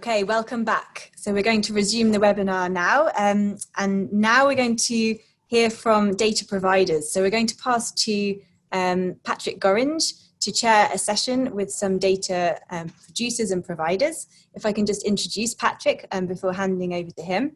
Okay, welcome back. So we're going to resume the webinar now, and now we're going to hear from data providers. So we're going to pass to Patrick Gorringe to chair a session with some data producers and providers. If I can just introduce Patrick before handing over to him.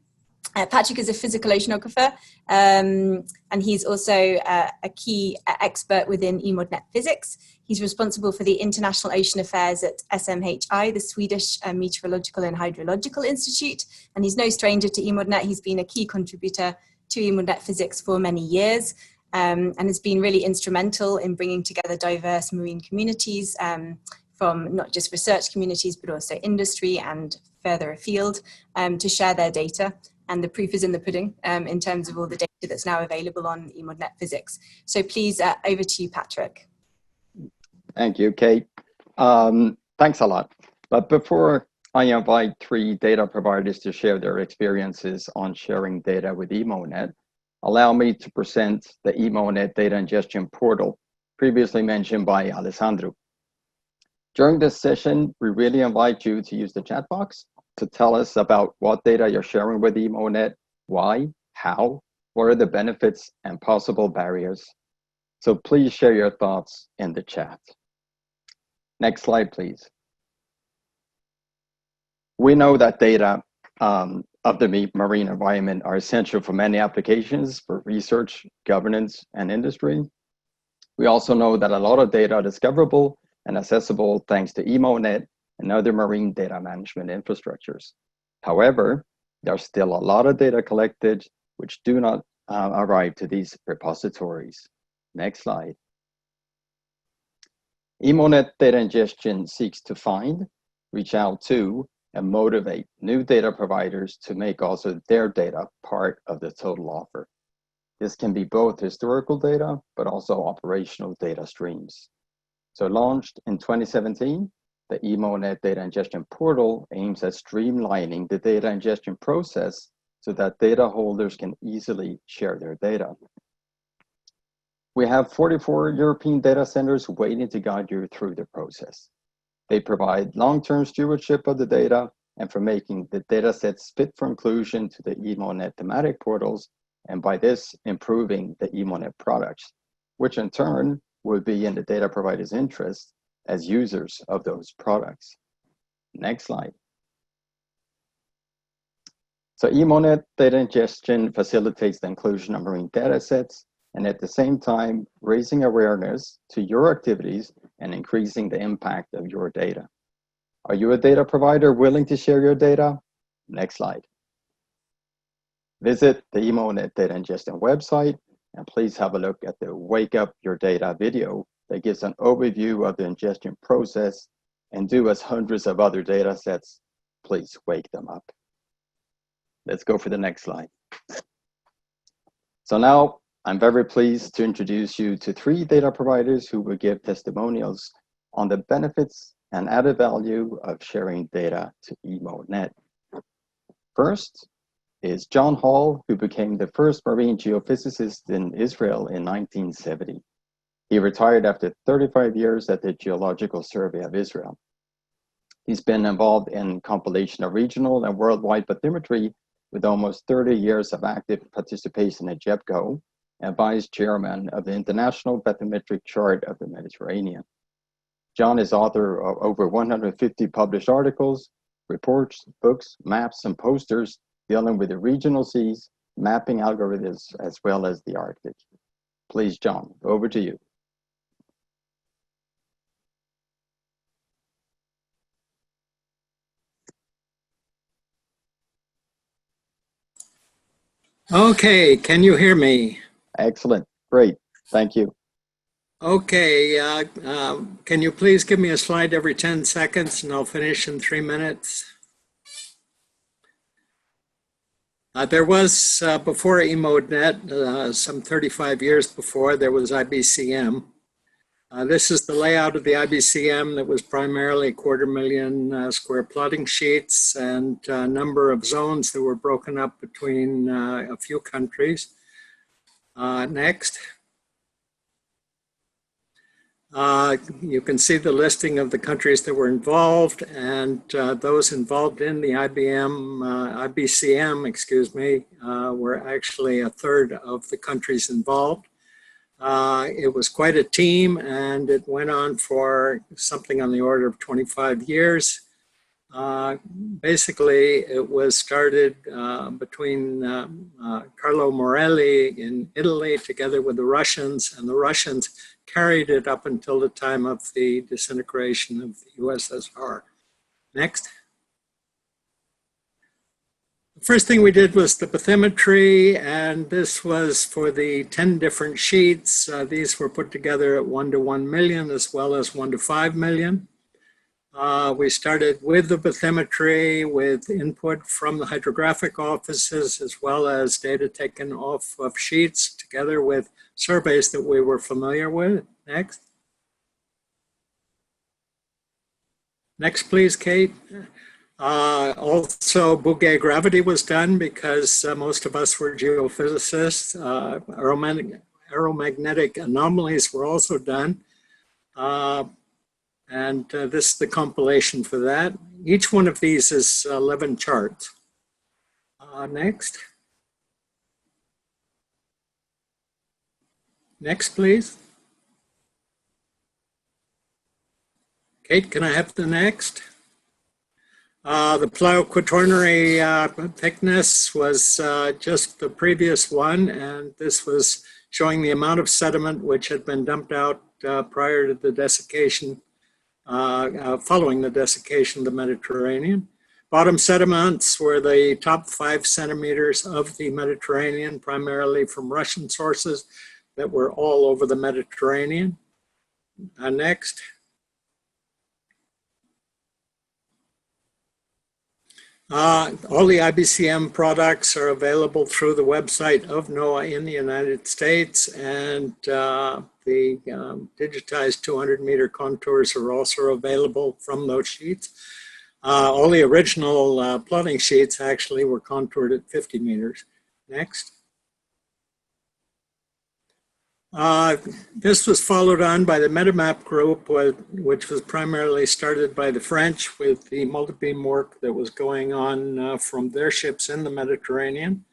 Patrick is a physical oceanographer, and he's also a key expert within EMODnet physics. He's responsible for the International Ocean Affairs at SMHI, the Swedish Meteorological and Hydrological Institute, and he's no stranger to EMODnet. He's been a key contributor to EMODnet physics for many years, and has been really instrumental in bringing together diverse marine communities from not just research communities, but also industry and further afield to share their data. And the proof is in the pudding in terms of all the data that's now available on EMODnet physics. So please, over to you, Patrick. Thank you, Kate. Thanks a lot. But before I invite three data providers to share their experiences on sharing data with EMODnet, allow me to present the EMODnet data ingestion portal previously mentioned by Alessandro. During this session, we really invite you to use the chat box to tell us about what data you're sharing with EMODnet, why, how, what are the benefits and possible barriers. So please share your thoughts in the chat. Next slide, please. We know that data of the marine environment are essential for many applications for research, governance, and industry. We also know that a lot of data are discoverable and accessible thanks to EMODnet and other marine data management infrastructures. However, there's still a lot of data collected which do not arrive to these repositories. Next slide. EMODnet data ingestion seeks to find, reach out to, and motivate new data providers to make also their data part of the total offer. This can be both historical data, but also operational data streams. So launched in 2017, the EMODnet data ingestion portal aims at streamlining the data ingestion process so that data holders can easily share their data. We have 44 European data centers waiting to guide you through the process. They provide long-term stewardship of the data and for making the data sets fit for inclusion to the EMODnet thematic portals, and by this improving the EMODnet products, which in turn would be in the data provider's interest as users of those products. Next slide. So EMODnet data ingestion facilitates the inclusion of marine data sets and at the same time raising awareness to your activities and increasing the impact of your data. Are you a data provider willing to share your data? Next slide. Visit the EMODnet data ingestion website and please have a look at the Wake Up Your Data video that gives an overview of the ingestion process, and do as hundreds of other data sets, please wake them up. Let's go for the next slide. So now I'm very pleased to introduce you to three data providers who will give testimonials on the benefits and added value of sharing data to EMODnet. First is John Hall, who became the first marine geophysicist in Israel in 1970. He retired after 35 years at the Geological Survey of Israel. He's been involved in compilation of regional and worldwide bathymetry with almost 30 years of active participation at JEPCO and vice chairman of the International Bathymetric Chart of the Mediterranean. John is author of over 150 published articles, reports, books, maps, and posters dealing with the regional seas, mapping algorithms, as well as the Arctic. Please, John, over to you. Okay, can you hear me? Excellent, great, thank you. Okay, can you please give me a slide every 10 seconds and I'll finish in 3 minutes? There was, before EMODnet, some 35 years before, there was IBCM. This is the layout of the IBCM that was primarily 250,000 square plotting sheets and a number of zones that were broken up between a few countries. Next. You can see the listing of the countries that were involved, and those involved in the IBCM, excuse me, were actually a third of the countries involved. It was quite a team, and it went on for something on the order of 25 years. Basically, it was started between Carlo Morelli in Italy together with the Russians, and the Russians carried it up until the time of the disintegration of the USSR. Next. The first thing we did was the bathymetry, and this was for the 10 different sheets. These were put together at 1 to 1 million as well as 1 to 5 million. We started with the bathymetry with input from the hydrographic offices as well as data taken off of sheets together with surveys that we were familiar with. Next. Next, please, Kate. Also, Bouguer gravity was done because most of us were geophysicists. Aeromagnetic anomalies were also done. And this is the compilation for that. Each one of these is 11 charts. Next. Next, please. Kate, can I have the next? The plioquaternary thickness was just the previous one, and this was showing the amount of sediment which had been dumped out prior to the desiccation, following the desiccation of the Mediterranean. Bottom sediments were the top 5 centimeters of the Mediterranean, primarily from Russian sources that were all over the Mediterranean. Next. All the IBCM products are available through the website of NOAA in the United States, and the digitized 200-meter contours are also available from those sheets. All the original plotting sheets actually were contoured at 50 meters. Next. This was followed on by the MediMap group, which was primarily started by the French with the multi-beam work that was going on from their ships in the Mediterranean.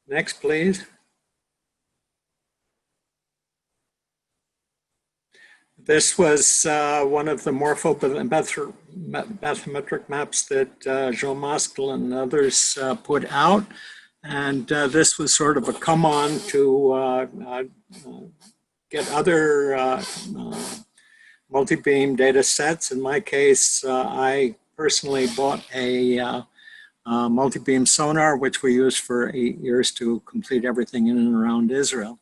Next, please. This was one of the morphobathymetric maps that Jean Maskel and others put out. And this was sort of a come on to get other multi-beam data sets. In my case, I personally bought a multi-beam sonar, which we used for 8 years to complete everything in and around Israel.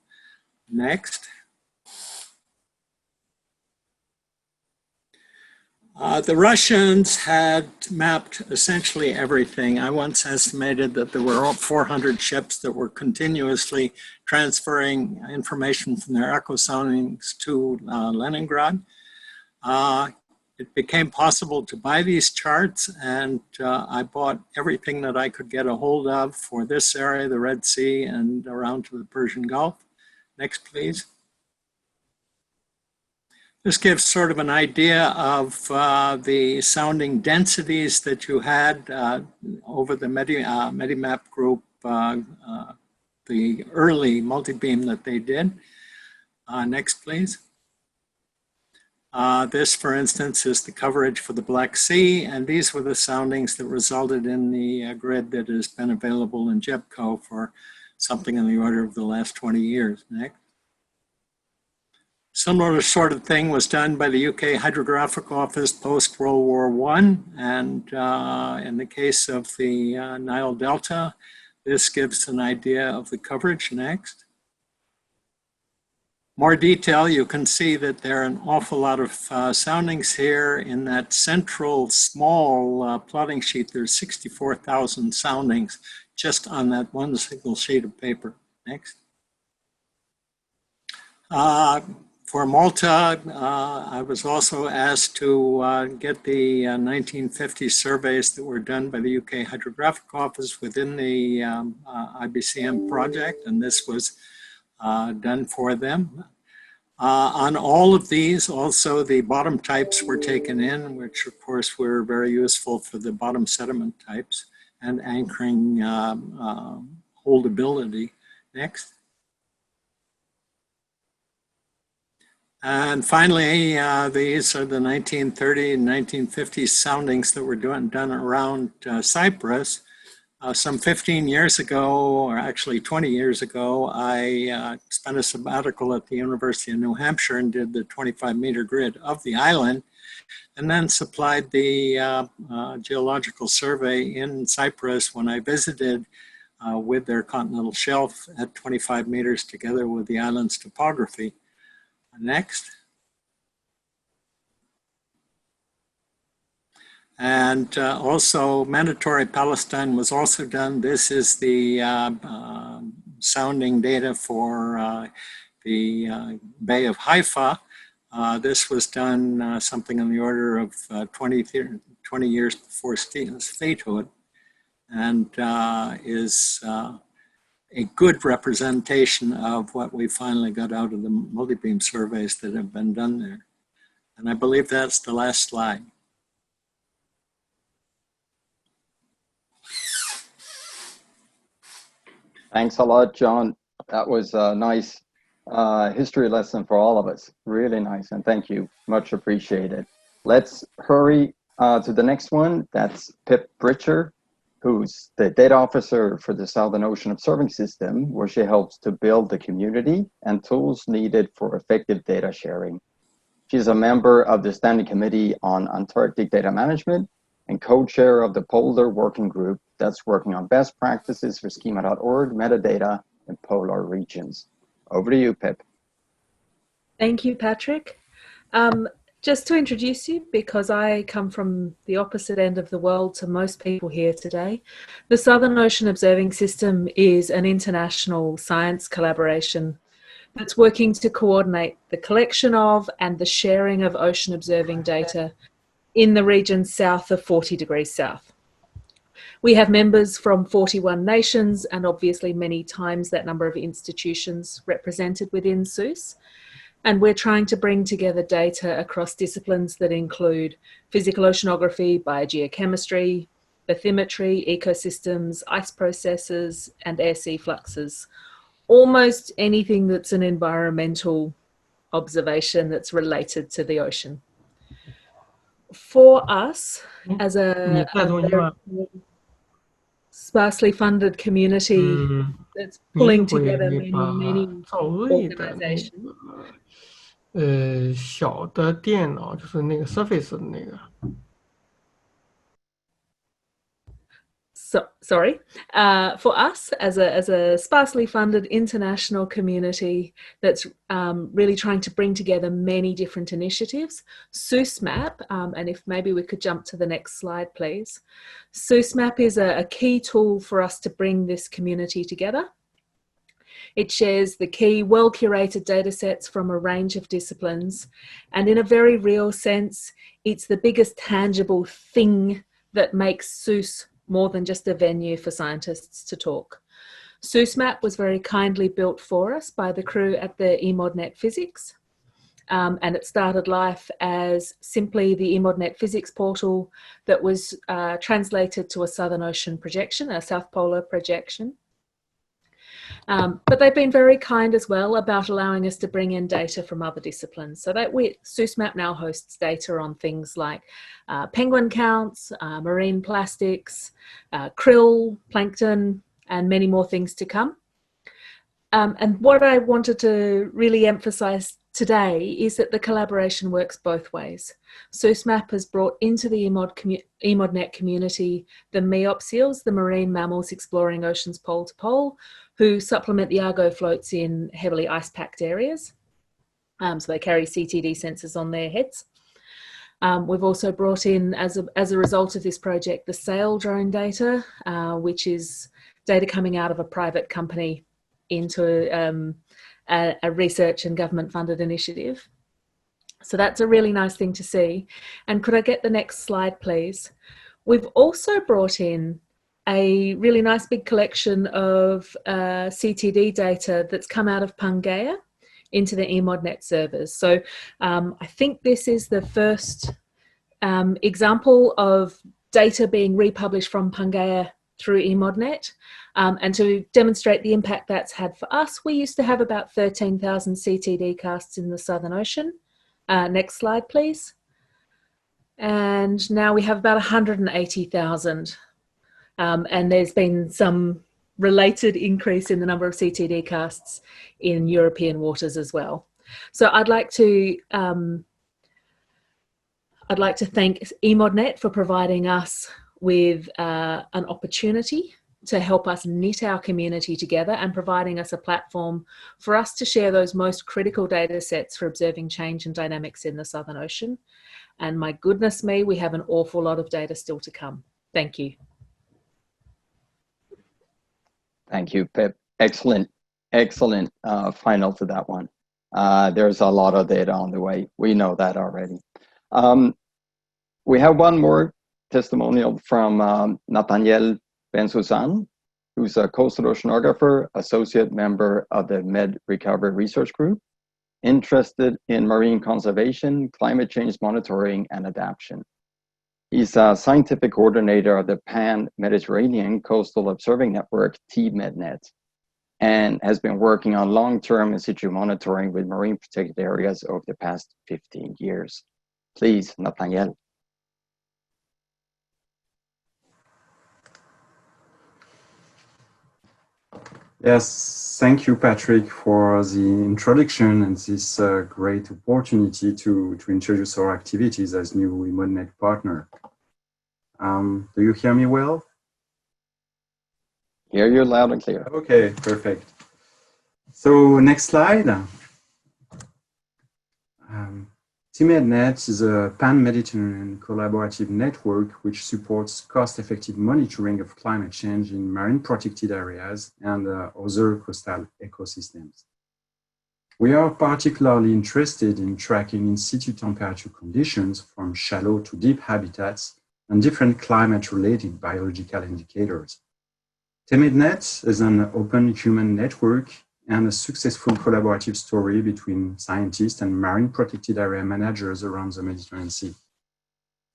Next. The Russians had mapped essentially everything. I once estimated that there were 400 ships that were continuously transferring information from their echo soundings to Leningrad. It became possible to buy these charts, and I bought everything that I could get a hold of for this area, the Red Sea, and around to the Persian Gulf. Next, please. This gives sort of an idea of the sounding densities that you had over the MediMap group, the early multi-beam that they did. Next, please. This, for instance, is the coverage for the Black Sea, and these were the soundings that resulted in the grid that has been available in JEPCO for something in the order of the last 20 years. Next. Similar sort of thing was done by the UK Hydrographic Office post-World War I, and in the case of the Nile Delta, this gives an idea of the coverage. Next. More detail, you can see that there are an awful lot of soundings here. In that central small plotting sheet, there's 64,000 soundings just on that one single sheet of paper. Next. For Malta, I was also asked to get the 1950 surveys that were done by the UK Hydrographic Office within the IBCM project, and this was done for them. On all of these, also the bottom types were taken in, which of course were very useful for the bottom sediment types and anchoring holdability. Next. And finally, these are the 1930 and 1950 soundings that were done around Cyprus. Some 15 years ago, or actually 20 years ago, I spent a sabbatical at the University of New Hampshire and did the 25-meter grid of the island, and then supplied the geological survey in Cyprus when I visited with their continental shelf at 25 meters together with the island's topography. Next. And also mandatory Palestine was also done. This is the sounding data for the Bay of Haifa. This was done something on the order of 20 years before statehood, and is a good representation of what we finally got out of the multi-beam surveys that have been done there. And I believe that's the last slide. Thanks a lot, John. That was a nice history lesson for all of us. Really nice, and thank you. Much appreciated. Let's hurry to the next one. That's Pip Bricher, who's the data officer for the Southern Ocean Observing System, where she helps to build the community and tools needed for effective data sharing. She's a member of the Standing Committee on Antarctic Data Management and co-chair of the Polar Working Group that's working on best practices for schema.org, metadata, and polar regions. Over to you, Pip. Thank you, Patrick. Just to introduce you, because I come from the opposite end of the world to most people here today, the Southern Ocean Observing System is an international science collaboration that's working to coordinate the collection of and the sharing of ocean observing data in the region south of 40 degrees south. We have members from 41 nations and obviously many times that number of institutions represented within SOOS. And we're trying to bring together data across disciplines that include physical oceanography, biogeochemistry, bathymetry, ecosystems, ice processes, and air-sea fluxes. Almost anything that's an environmental observation that's related to the ocean. For us, as a sparsely funded community that's pulling together many organizations. 小的电脑就是那个 Surface 的那个。Sorry, for us as a sparsely funded international community that's really trying to bring together many different initiatives, SOOSmap, and if maybe we could jump to the next slide, please. SOOSmap is a key tool for us to bring this community together. It shares the key well-curated data sets from a range of disciplines, and in a very real sense, it's the biggest tangible thing that makes SOOS more than just a venue for scientists to talk. SOOSmap was very kindly built for us by the crew at the EMODnet Physics, and it started life as simply the EMODnet Physics portal that was translated to a Southern Ocean projection, a South Polar projection. But they've been very kind as well about allowing us to bring in data from other disciplines. So that SOOSmap now hosts data on things like penguin counts, marine plastics, krill, plankton, and many more things to come. And what I wanted to really emphasize today is that the collaboration works both ways. SOOSmap has brought into the EMODnet community the MEOP seals, the marine mammals exploring oceans pole to pole, who supplement the Argo floats in heavily ice-packed areas. So they carry CTD sensors on their heads. We've also brought in, as a result of this project, the sail drone data, which is data coming out of a private company into a research and government-funded initiative. So that's a really nice thing to see. And could I get the next slide, please? We've also brought in a really nice big collection of CTD data that's come out of Pangaea into the EMODnet servers. So I think this is the first example of data being republished from Pangaea through EMODnet. And to demonstrate the impact that's had for us, we used to have about 13,000 CTD casts in the Southern Ocean. Next slide, please. And now we have about 180,000. And there's been some related increase in the number of CTD casts in European waters as well. So I'd like to thank EMODnet for providing us with an opportunity to help us knit our community together and providing us a platform for us to share those most critical data sets for observing change and dynamics in the Southern Ocean. And my goodness me, we have an awful lot of data still to come. Thank you. Thank you, Pip. Excellent, excellent final to that one. There's a lot of data on the way. We know that already. We have one more testimonial from Nathaniel Bensoussan, who's a coastal oceanographer, associate member of the Med Recovery Research Group, interested in marine conservation, climate change monitoring, and adaptation. He's a scientific coordinator of the Pan-Mediterranean Coastal Observing Network, T-MEDNet, and has been working on long-term in situ monitoring with marine protected areas over the past 15 years. Please, Nathaniel. Yes, thank you, Patrick, for the introduction and this great opportunity to introduce our activities as new EMODnet partner. Do you hear me well? Hear you loud and clear. Okay, perfect. So next slide. T-MEDNet is a pan-Mediterranean collaborative network which supports cost-effective monitoring of climate change in marine protected areas and other coastal ecosystems. We are particularly interested in tracking in situ temperature conditions from shallow to deep habitats and different climate-related biological indicators. T-MEDNet is an open human network and a successful collaborative story between scientists and marine protected area managers around the Mediterranean Sea.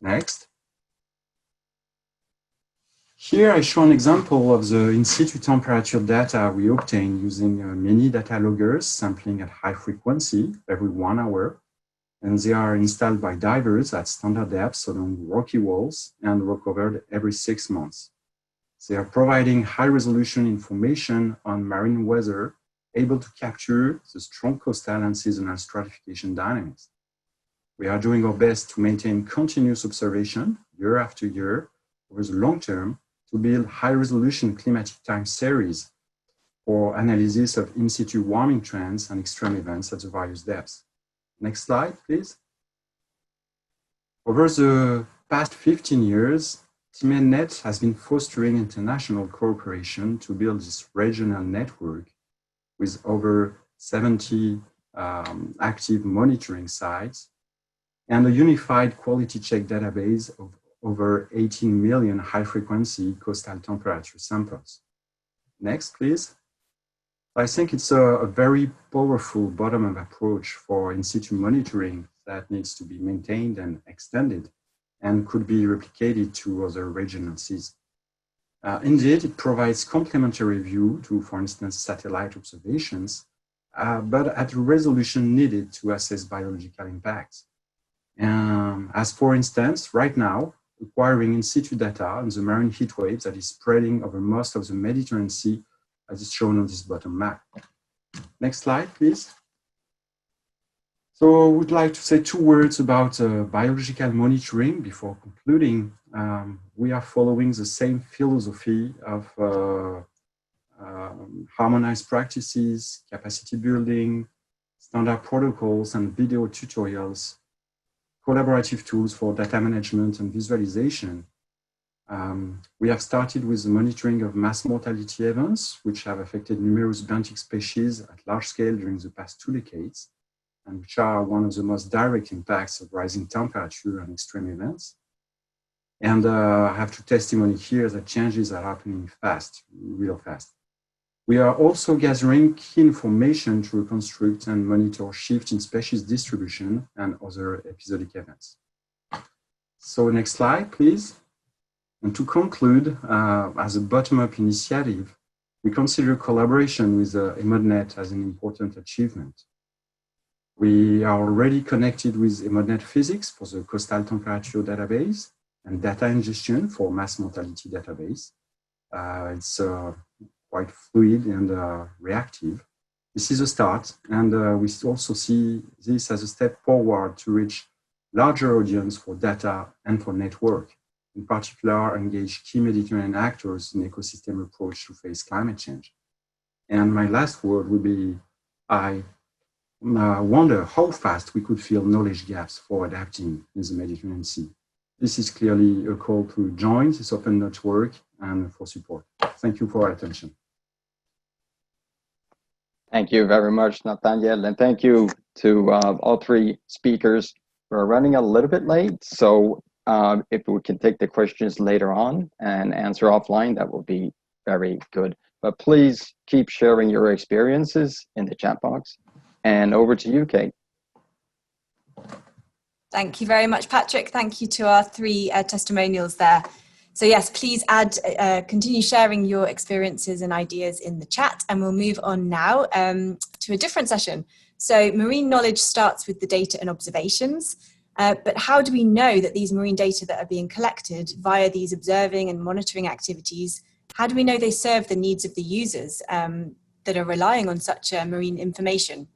Next. Here I show an example of the in situ temperature data we obtain using mini data loggers sampling at high frequency every 1 hour. And they are installed by divers at standard depths along rocky walls and recovered every 6 months. They are providing high resolution information on marine weather, able to capture the strong coastal and seasonal stratification dynamics. We are doing our best to maintain continuous observation year after year over the long term to build high-resolution climatic time series for analysis of in-situ warming trends and extreme events at the various depths. Next slide, please. Over the past 15 years, T-MEDNet has been fostering international cooperation to build this regional network with over 70 active monitoring sites and a unified quality check database of over 18 million high-frequency coastal temperature samples. Next, please. I think it's a very powerful bottom-up approach for in-situ monitoring that needs to be maintained and extended and could be replicated to other regional seas. Indeed, it provides complementary view to, for instance, satellite observations, but at a resolution needed to assess biological impacts. As for instance, right now, acquiring in situ data on the marine heat waves that is spreading over most of the Mediterranean Sea, as is shown on this bottom map. Next slide, please. So I would like to say 2 words about biological monitoring before concluding. We are following the same philosophy of harmonized practices, capacity building, standard protocols, and video tutorials, collaborative tools for data management and visualization. We have started with the monitoring of mass mortality events, which have affected numerous benthic species at large scale during the past 2 decades, and which are one of the most direct impacts of rising temperature and extreme events. And I have to testimony here that changes are happening fast, real fast. We are also gathering key information to reconstruct and monitor shifts in species distribution and other episodic events. So next slide, please. And to conclude, as a bottom-up initiative, we consider collaboration with EMODnet as an important achievement. We are already connected with EMODnet Physics for the coastal temperature database and data ingestion for mass mortality database. It's quite fluid and reactive. This is a start, and we also see this as a step forward to reach larger audience for data and for network. In particular, engage key Mediterranean actors in ecosystem approach to face climate change. And my last word would be, I wonder how fast we could fill knowledge gaps for adapting in the Mediterranean Sea. This is clearly a call to join this open network and for support. Thank you for your attention. Thank you very much, Nathaniel, and thank you to all three speakers. We're running a little bit late, so if we can take the questions later on and answer offline, that will be very good. But please keep sharing your experiences in the chat box. And over to you, Kate. Thank you very much, Patrick. Thank you to our three testimonials there. So yes, please continue sharing your experiences and ideas in the chat, and we'll move on now to a different session. So marine knowledge starts with the data and observations. But how do we know that these marine data that are being collected via these observing and monitoring activities, how do we know they serve the needs of the users that are relying on such marine information?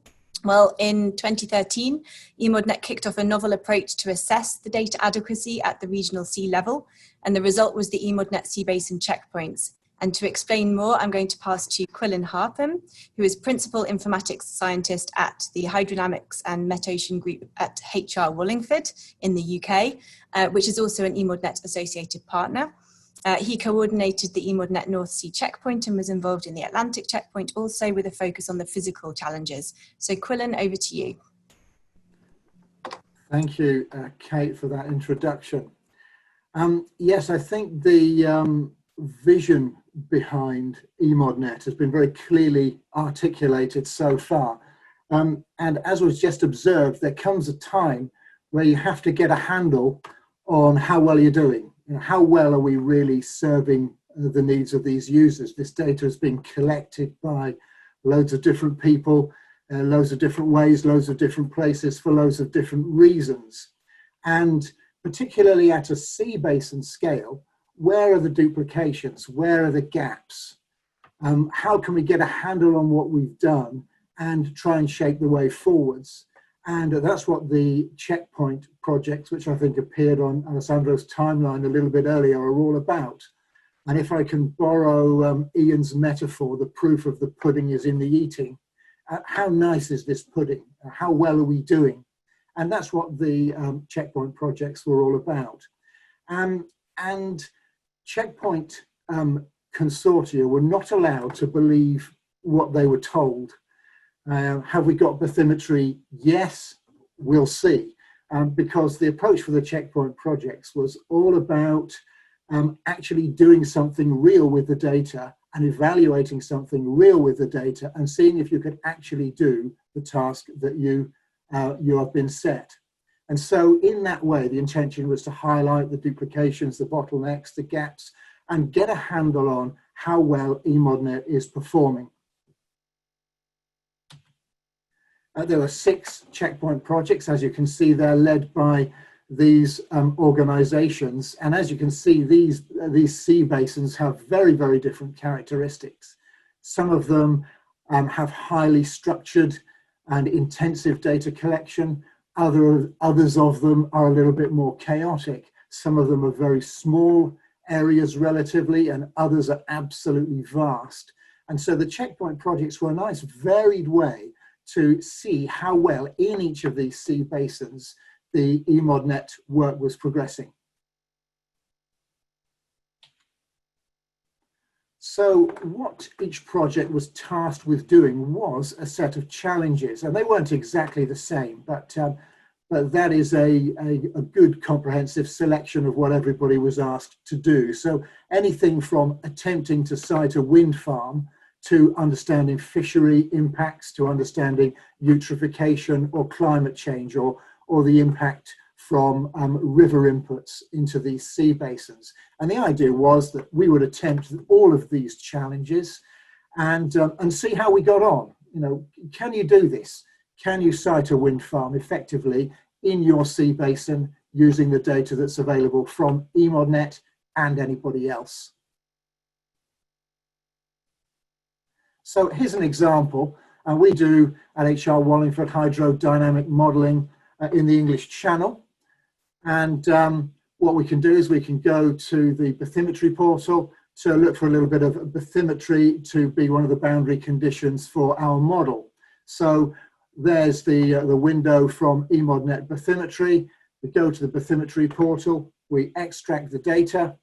Well, in 2013, EMODnet kicked off a novel approach to assess the data adequacy at the regional sea level, and the result was the EMODnet Sea-basin checkpoints. And to explain more, I'm going to pass to Quillon Harpham, who is Principal Informatics Scientist at the Hydrodynamics and Metocean Group at HR Wallingford in the UK, which is also an EMODnet associated partner. He coordinated the EMODnet North Sea checkpoint and was involved in the Atlantic checkpoint also, with a focus on the physical challenges. So Quillon, over to you. Thank you, Kate, for that introduction. Yes, I think the vision behind EMODnet has been very clearly articulated so far. And as was just observed, there comes a time where you have to get a handle on how well you're doing. You know, how well are we really serving the needs of these users? This data has been collected by loads of different people, loads of different ways, loads of different places for loads of different reasons. And particularly at a sea basin scale, where are the duplications? Where are the gaps? How can we get a handle on what we've done and try and shape the way forwards? And that's what the checkpoint projects, which I think appeared on Alessandro's timeline a little bit earlier, are all about. And if I can borrow Ian's metaphor, the proof of the pudding is in the eating. How nice is this pudding? How well are we doing? And that's what the checkpoint projects were all about. And checkpoint consortia were not allowed to believe what they were told. Have we got bathymetry? Yes, we'll see. Because the approach for the checkpoint projects was all about actually doing something real with the data and evaluating something real with the data and seeing if you could actually do the task that you have been set. And so in that way, the intention was to highlight the duplications, the bottlenecks, the gaps, and get a handle on how well EMODnet is performing. There are 6 checkpoint projects, as you can see, they're led by these organizations. And as you can see, these sea basins have very, very different characteristics. Some of them have highly structured and intensive data collection. Others of them are a little bit more chaotic. Some of them are very small areas relatively, and others are absolutely vast. And so the checkpoint projects were a nice varied way to see how well in each of these sea basins the EMODnet work was progressing. So what each project was tasked with doing was a set of challenges, and they weren't exactly the same, but that is a good comprehensive selection of what everybody was asked to do. So anything from attempting to site a wind farm to understanding fishery impacts, to understanding eutrophication or climate change, or the impact from river inputs into these sea basins. And the idea was that we would attempt all of these challenges and see how we got on. You know, can you do this? Can you site a wind farm effectively in your sea basin using the data that's available from EMODnet and anybody else? So here's an example. We do at HR Wallingford hydrodynamic modelling in the English Channel. And what we can do is we can go to the bathymetry portal to look for a little bit of bathymetry to be one of the boundary conditions for our model. So there's the window from EMODnet bathymetry. We go to the bathymetry portal, we extract the data,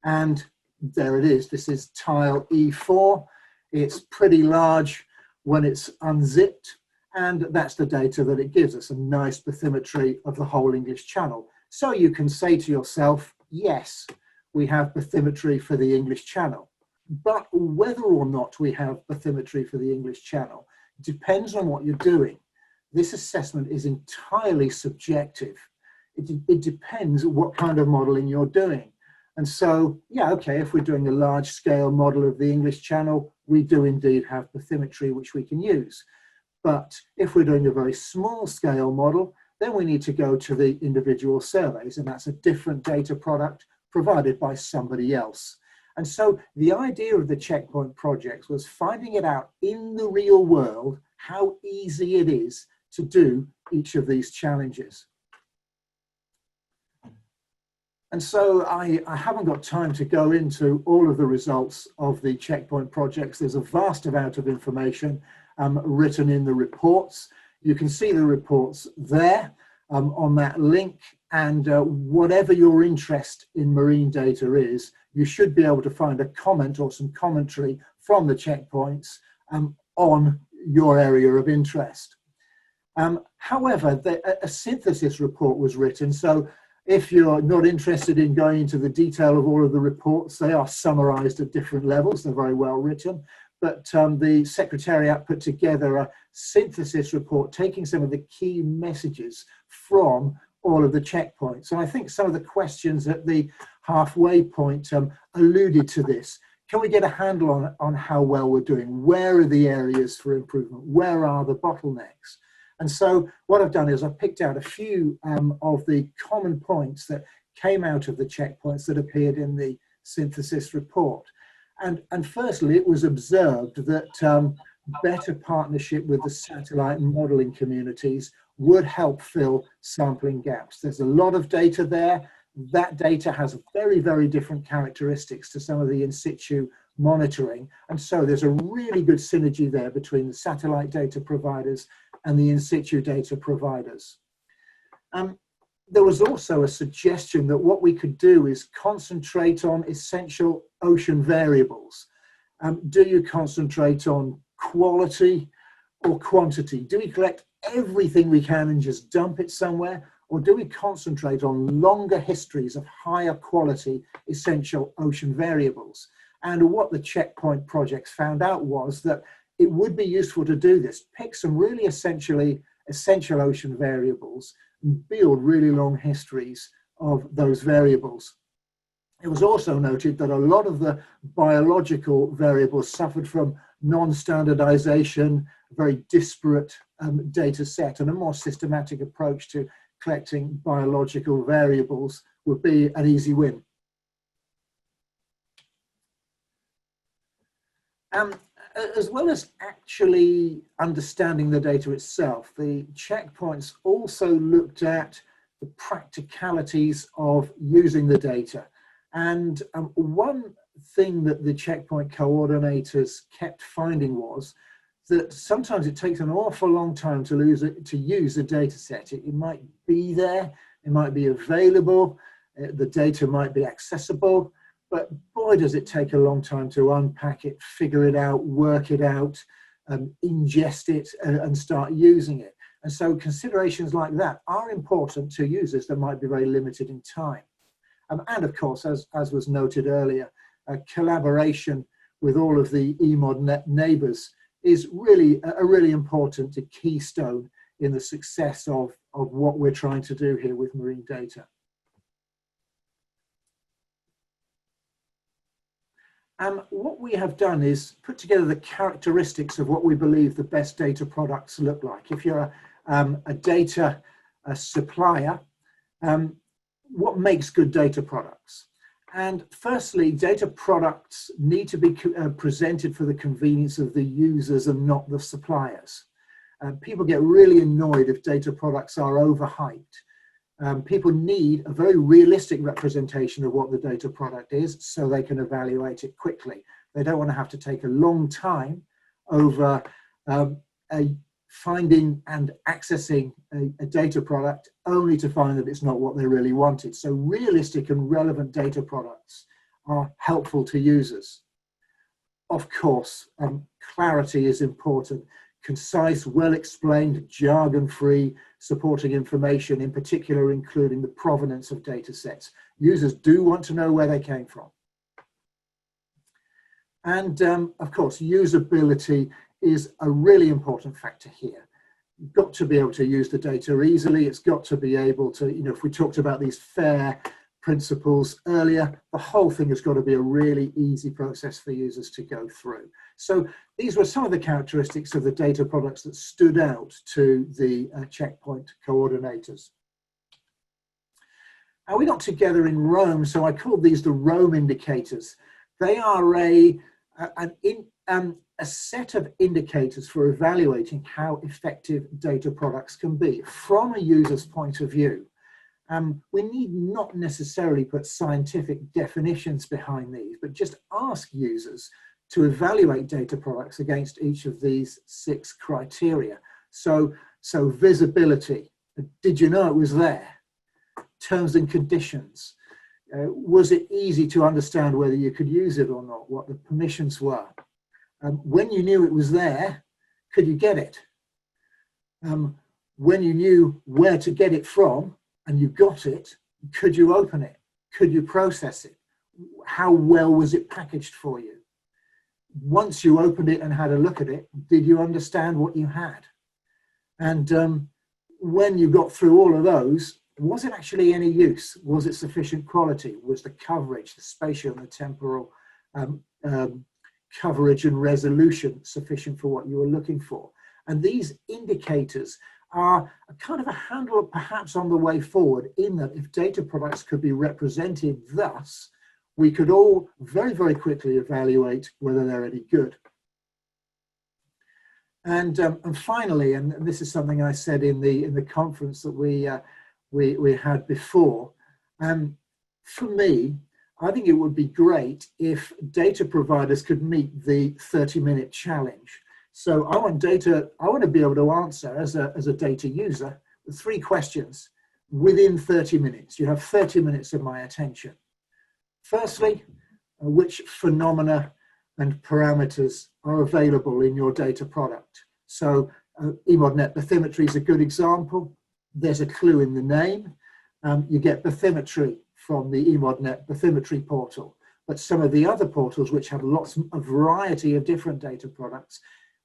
and there it is. This is tile E4. It's pretty large when it's unzipped, and that's the data that it gives us, a nice bathymetry of the whole English Channel. So you can say to yourself, yes, we have bathymetry for the English Channel. But whether or not we have bathymetry for the English Channel depends on what you're doing. This assessment is entirely subjective. It depends what kind of modelling you're doing. And so, yeah, okay, if we're doing a large scale model of the English Channel, we do indeed have bathymetry which we can use. But if we're doing a very small scale model, then we need to go to the individual surveys, and that's a different data product provided by somebody else. And so the idea of the checkpoint projects was finding it out in the real world how easy it is to do each of these challenges. And so I haven't got time to go into all of the results of the checkpoint projects. There's a vast amount of information written in the reports. You can see the reports there on that link, and whatever your interest in marine data is, you should be able to find a comment or some commentary from the checkpoints on your area of interest. However, a synthesis report was written, so if you're not interested in going into the detail of all of the reports, they are summarised at different levels, they're very well written. But the Secretariat put together a synthesis report taking some of the key messages from all of the checkpoints. And I think some of the questions at the halfway point alluded to this. Can we get a handle on how well we're doing? Where are the areas for improvement? Where are the bottlenecks? And so what I've done is I've picked out a few of the common points that came out of the checkpoints that appeared in the synthesis report. And firstly, it was observed that better partnership with the satellite and modelling communities would help fill sampling gaps. There's a lot of data there. That data has very, very different characteristics to some of the in situ monitoring. And so there's a really good synergy there between the satellite data providers and the in situ data providers. There was also a suggestion that what we could do is concentrate on essential ocean variables. Do you concentrate on quality or quantity? Do we collect everything we can and just dump it somewhere? Or do we concentrate on longer histories of higher quality essential ocean variables? And what the checkpoint projects found out was that it would be useful to do this. Pick some really essential ocean variables and build really long histories of those variables. It was also noted that a lot of the biological variables suffered from non-standardization, a very disparate data set, and a more systematic approach to collecting biological variables would be an easy win. As well as actually understanding the data itself, the checkpoints also looked at the practicalities of using the data. And one thing that the checkpoint coordinators kept finding was that sometimes it takes an awful long time to use a data set. It might be there, it might be available, the data might be accessible, but boy, does it take a long time to unpack it, figure it out, work it out, ingest it, and start using it. And so considerations like that are important to users that might be very limited in time. And of course, as was noted earlier, collaboration with all of the EMODnet neighbours is really a really important keystone in the success of what we're trying to do here with marine data. What we have done is put together the characteristics of what we believe the best data products look like. If you're a data supplier, what makes good data products? And firstly, data products need to be presented for the convenience of the users and not the suppliers. People get really annoyed if data products are overhyped. People need a very realistic representation of what the data product is so they can evaluate it quickly. They don't want to have to take a long time over finding and accessing a data product only to find that it's not what they really wanted. So realistic and relevant data products are helpful to users. Of course, clarity is important. Concise, well-explained, jargon-free supporting information, in particular including the provenance of data sets. Users do want to know where they came from. And of course, usability is a really important factor here. You've got to be able to use the data easily. It's got to be able to, if we talked about these FAIR principles earlier, the whole thing has got to be a really easy process for users to go through. So these were some of the characteristics of the data products that stood out to the checkpoint coordinators. Now, we got together in Rome, so I called these the Rome indicators. They are a set of indicators for evaluating how effective data products can be from a user's point of view. We need not necessarily put scientific definitions behind these, but just ask users to evaluate data products against each of these 6 criteria. So visibility, did you know it was there? Terms and conditions, was it easy to understand whether you could use it or not, what the permissions were? When you knew it was there, could you get it? When you knew where to get it from and you got it, could you open it? Could you process it? How well was it packaged for you? Once you opened it and had a look at it, did you understand what you had? And when you got through all of those, was it actually any use? Was it sufficient quality? Was the coverage, the spatial and the temporal coverage and resolution sufficient for what you were looking for? And these indicators are a kind of a handle perhaps on the way forward, in that if data products could be represented thus, we could all very, very quickly evaluate whether they're any good. And finally, and this is something I said in the conference that we had before, for me, I think it would be great if data providers could meet the 30-minute challenge. So I want to be able to answer as a data user 3 questions within 30 minutes. You have 30 minutes of my attention. Firstly, which phenomena and parameters are available in your data product? So EMODnet bathymetry is a good example. There's a clue in the name. You get bathymetry from the EMODnet bathymetry portal. But some of the other portals, which have a variety of different data products,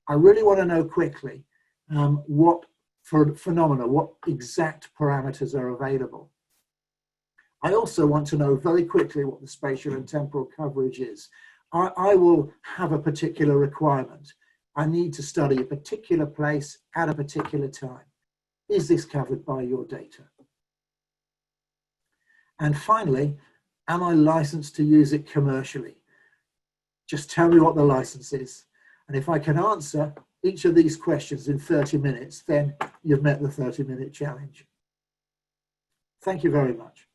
I really want to know quickly what phenomena, what exact parameters are available. I also want to know very quickly what the spatial and temporal coverage is. I will have a particular requirement. I need to study a particular place at a particular time. Is this covered by your data? And finally, am I licensed to use it commercially? Just tell me what the license is. And if I can answer each of these questions in 30 minutes, then you've met the 30-minute challenge. Thank you very much.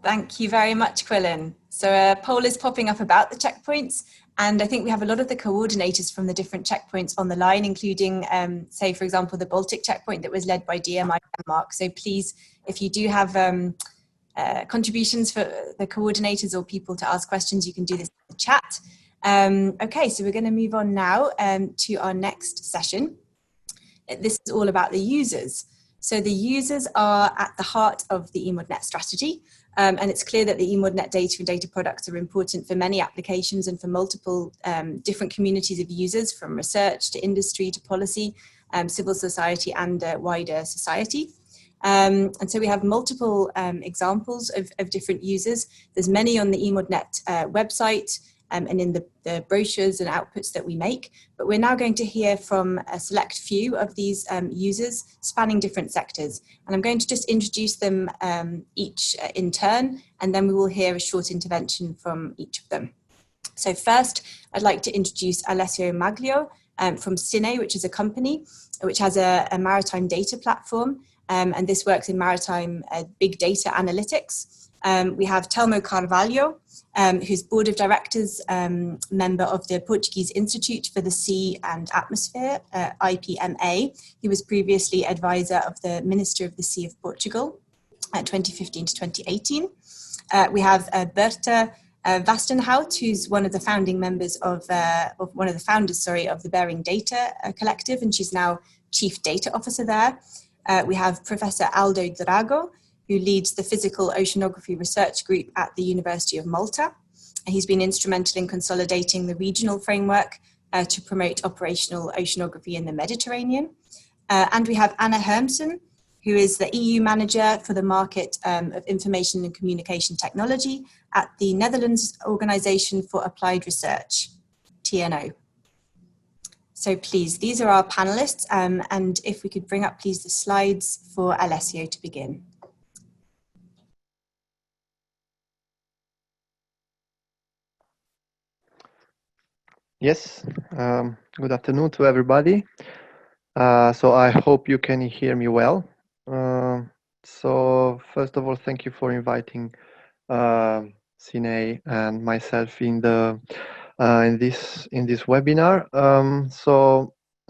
Thank you very much, Quillon. So a poll is popping up about the checkpoints, and I think we have a lot of the coordinators from the different checkpoints on the line, including, say, for example, the Baltic checkpoint that was led by DMI Denmark. So please, if you do have contributions for the coordinators or people to ask questions, you can do this in the chat. Okay, so we're going to move on now to our next session. This is all about the users. So the users are at the heart of the EMODnet strategy, and it's clear that the EMODnet data and data products are important for many applications and for multiple different communities of users, from research to industry to policy, civil society and wider society. And so we have multiple examples of different users. There's many on the EMODnet website and in the brochures and outputs that we make. But we're now going to hear from a select few of these users spanning different sectors. And I'm going to just introduce them each in turn, and then we will hear a short intervention from each of them. So first, I'd like to introduce Alessio Maglio from SINAY, which is a company which has a maritime data platform. And this works in maritime big data analytics. We have Telmo Carvalho, who's board of directors member of the Portuguese Institute for the Sea and Atmosphere, IPMA. He was previously advisor of the Minister of the Sea of Portugal, 2015 to 2018. We have Berthe Vastenhoud, who's one of the founding members of one of the founders, of the Berring Data Collective, and she's now Chief Data Officer there. We have Professor Aldo Drago, who leads the Physical Oceanography Research Group at the University of Malta. He's been instrumental in consolidating the regional framework to promote operational oceanography in the Mediterranean. And we have Anna Hermsen, who is the EU Manager for the Market of Information and Communication Technology at the Netherlands Organization for Applied Research, TNO. So please, these are our panelists, and if we could bring up, please, the slides for Alessio to begin. Yes, good afternoon to everybody. So I hope you can hear me well. So first of all, thank you for inviting SINAY and myself in this webinar.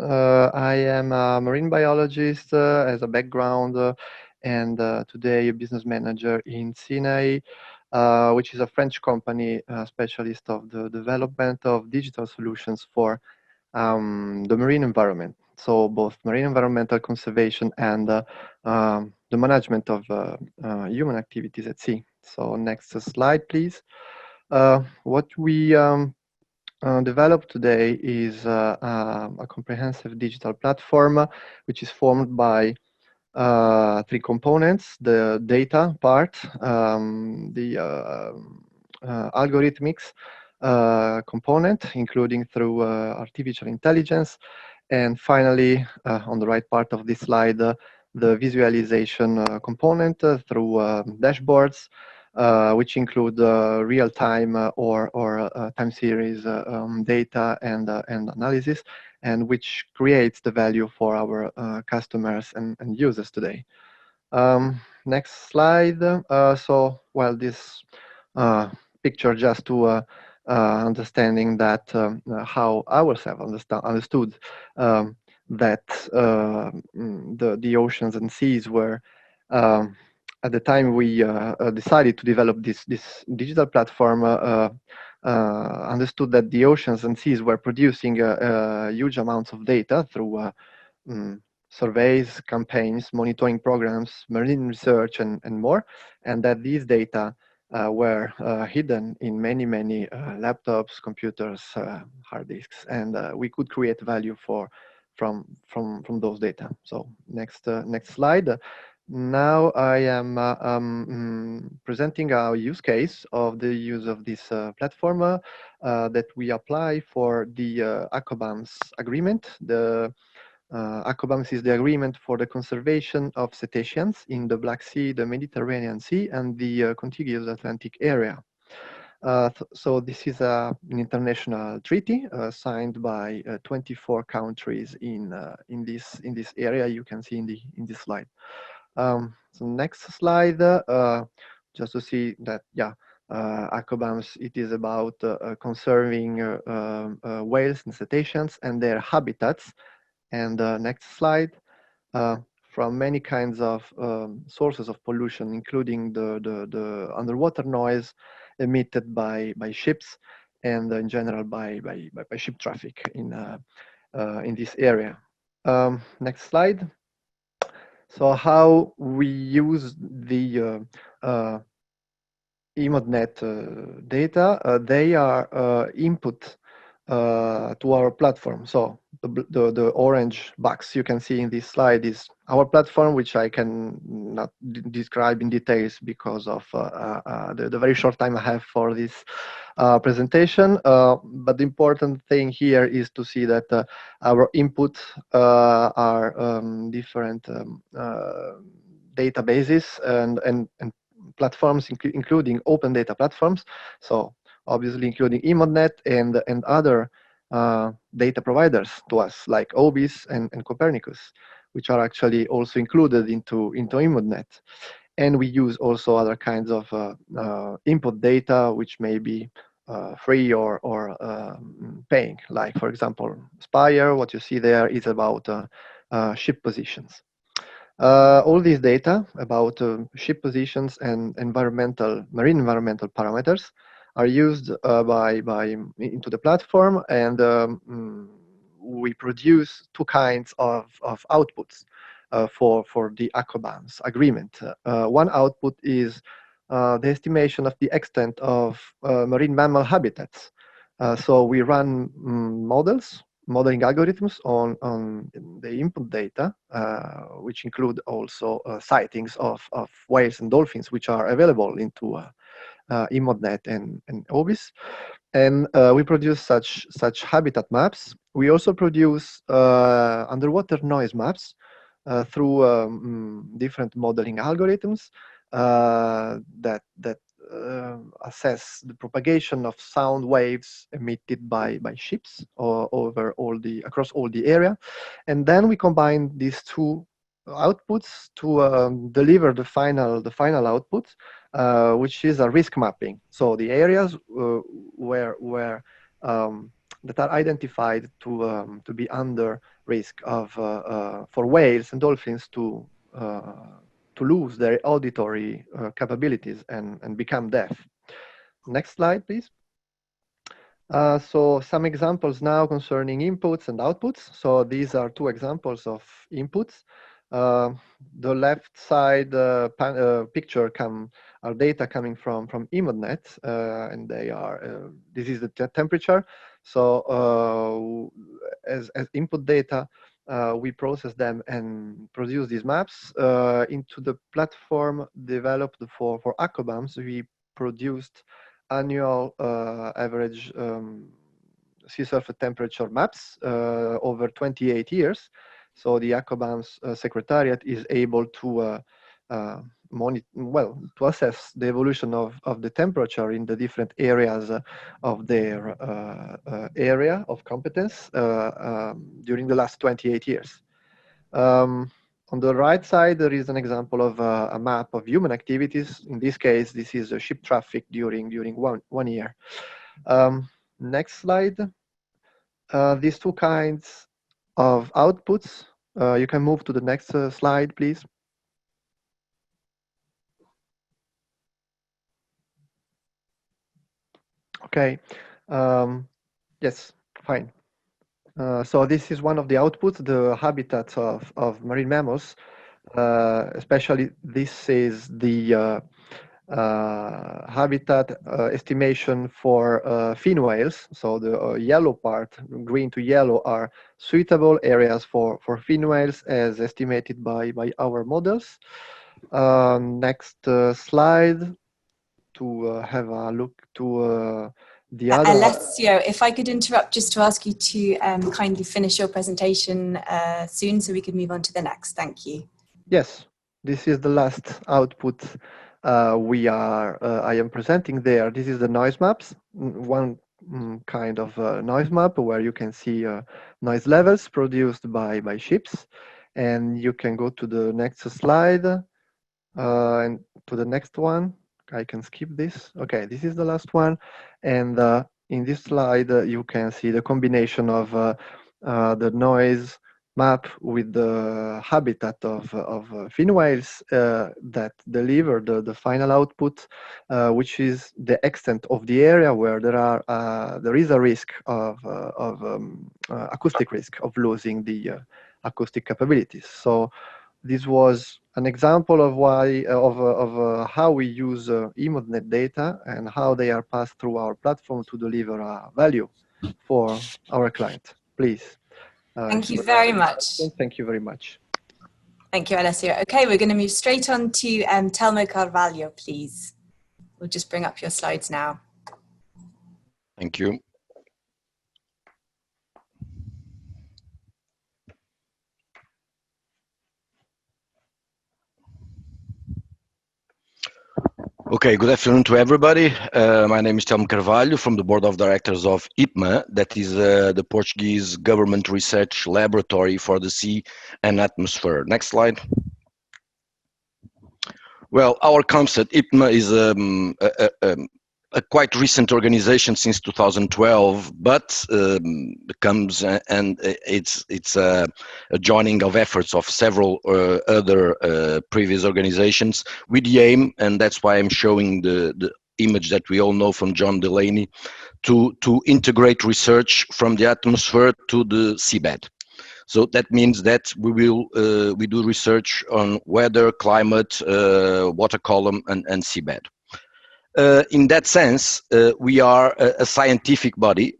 I am a marine biologist as a background, and today a business manager in SINAY, which is a French company specialist of the development of digital solutions for the marine environment. So both marine environmental conservation and the management of human activities at sea. So next slide, please. What we developed today is a comprehensive digital platform, which is formed by three components: the data part, the algorithmics component, including through artificial intelligence, and finally, on the right part of this slide, the visualization component through dashboards, which include real-time or time series data and analysis, and which creates the value for our customers and users today. Next slide. So, well, this picture just to understanding that how ourselves understood that the oceans and seas were at the time we decided to develop this digital platform, understood that the oceans and seas were producing huge amounts of data through surveys, campaigns, monitoring programs, marine research, and more, and that these data were hidden in many laptops, computers, hard disks, and we could create value from those data. So next slide. Now I am presenting our use case of the use of this platform that we apply for the ACOBAMS agreement. The ACOBAMS is the agreement for the conservation of cetaceans in the Black Sea, the Mediterranean Sea, and the contiguous Atlantic area. So this is an international treaty signed by 24 countries in this area. You can see in this slide. So next slide, just to see that, yeah, ACOBAMS, it is about conserving whales and cetaceans and their habitats. And next slide, from many kinds of sources of pollution, including the underwater noise emitted by ships and in general by ship traffic in this area. Next slide. So how we use the EMODnet data, they are input to our platform. So the orange box you can see in this slide is our platform, which I can not describe in details because of the very short time I have for this presentation. But the important thing here is to see that our inputs are different databases and platforms, including open data platforms. So obviously including EMODnet and other data providers to us, like OBIS and Copernicus, which are actually also included into EMODnet. And we use also other kinds of input data, which may be free or paying. Like, for example, Spire, what you see there is about ship positions. All these data about ship positions and marine environmental parameters are used into the platform, and we produce two kinds of outputs for the ACOBAMS agreement. One output is the estimation of the extent of marine mammal habitats. So we run modeling algorithms on the input data, which include also sightings of whales and dolphins, which are available into EMODnet and OBIS. And we produce such habitat maps. We also produce underwater noise maps through different modeling algorithms that assess the propagation of sound waves emitted by ships across all the area, and then we combine these two outputs to deliver the final output, which is a risk mapping. So the areas where that are identified to be under risk of for whales and dolphins to lose their auditory capabilities and become deaf. Next slide, please. So some examples now concerning inputs and outputs. So these are two examples of inputs. The left side picture are data coming from EMODnet, and they are this is the temperature. So as input data, we process them and produce these maps into the platform developed for ACOBAMS. We produced annual average sea surface temperature maps over 28 years. So the ACOBAMS Secretariat is able to to assess the evolution of the temperature in the different areas of their area of competence during the last 28 years. On the right side, there is an example of a map of human activities. In this case, this is ship traffic during one year. Next slide. These two kinds of outputs. You can move to the next slide, please. Okay. Yes, fine. So this is one of the outputs, the habitats of marine mammals. Especially this is the habitat estimation for fin whales. So the yellow part, green to yellow, are suitable areas for fin whales as estimated by our models. Next slide to have a look to the other. Alessio, if I could interrupt just to ask you to kindly finish your presentation soon so we could move on to the next. Thank you. Yes, this is the last output I am presenting there. This is the noise maps, one kind of noise map where you can see noise levels produced by ships. And you can go to the next slide and to the next one. I can skip this. Okay, this is the last one. And in this slide, you can see the combination of the noise map with the habitat of fin whales that deliver the final output, which is the extent of the area where there is a risk of acoustic risk of losing the acoustic capabilities. So this was an example of how we use EMODnet data and how they are passed through our platform to deliver value for our client. Please. Thank you very much. Thank you very much. Thank you, Alessio. Okay, we're going to move straight on to Telmo Carvalho, please. We'll just bring up your slides now. Thank you. Okay, good afternoon to everybody. My name is Telmo Carvalho from the Board of Directors of IPMA, that is the Portuguese Government Research Laboratory for the Sea and Atmosphere. Next slide. Well, our concept, IPMA, is a quite recent organization since 2012, but comes and it's a joining of efforts of several other previous organizations with the aim, and that's why I'm showing the image that we all know from John Delaney, to integrate research from the atmosphere to the seabed. So that means that we do research on weather, climate, water column, and seabed. In that sense, we are a scientific body,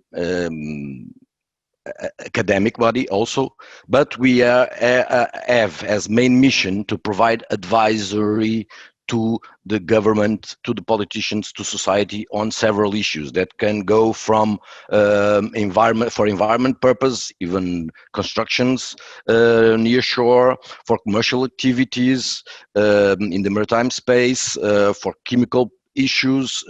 academic body also, but we have as main mission to provide advisory to the government, to the politicians, to society on several issues that can go from environment purpose, even constructions near shore, for commercial activities in the maritime space, for chemical issues,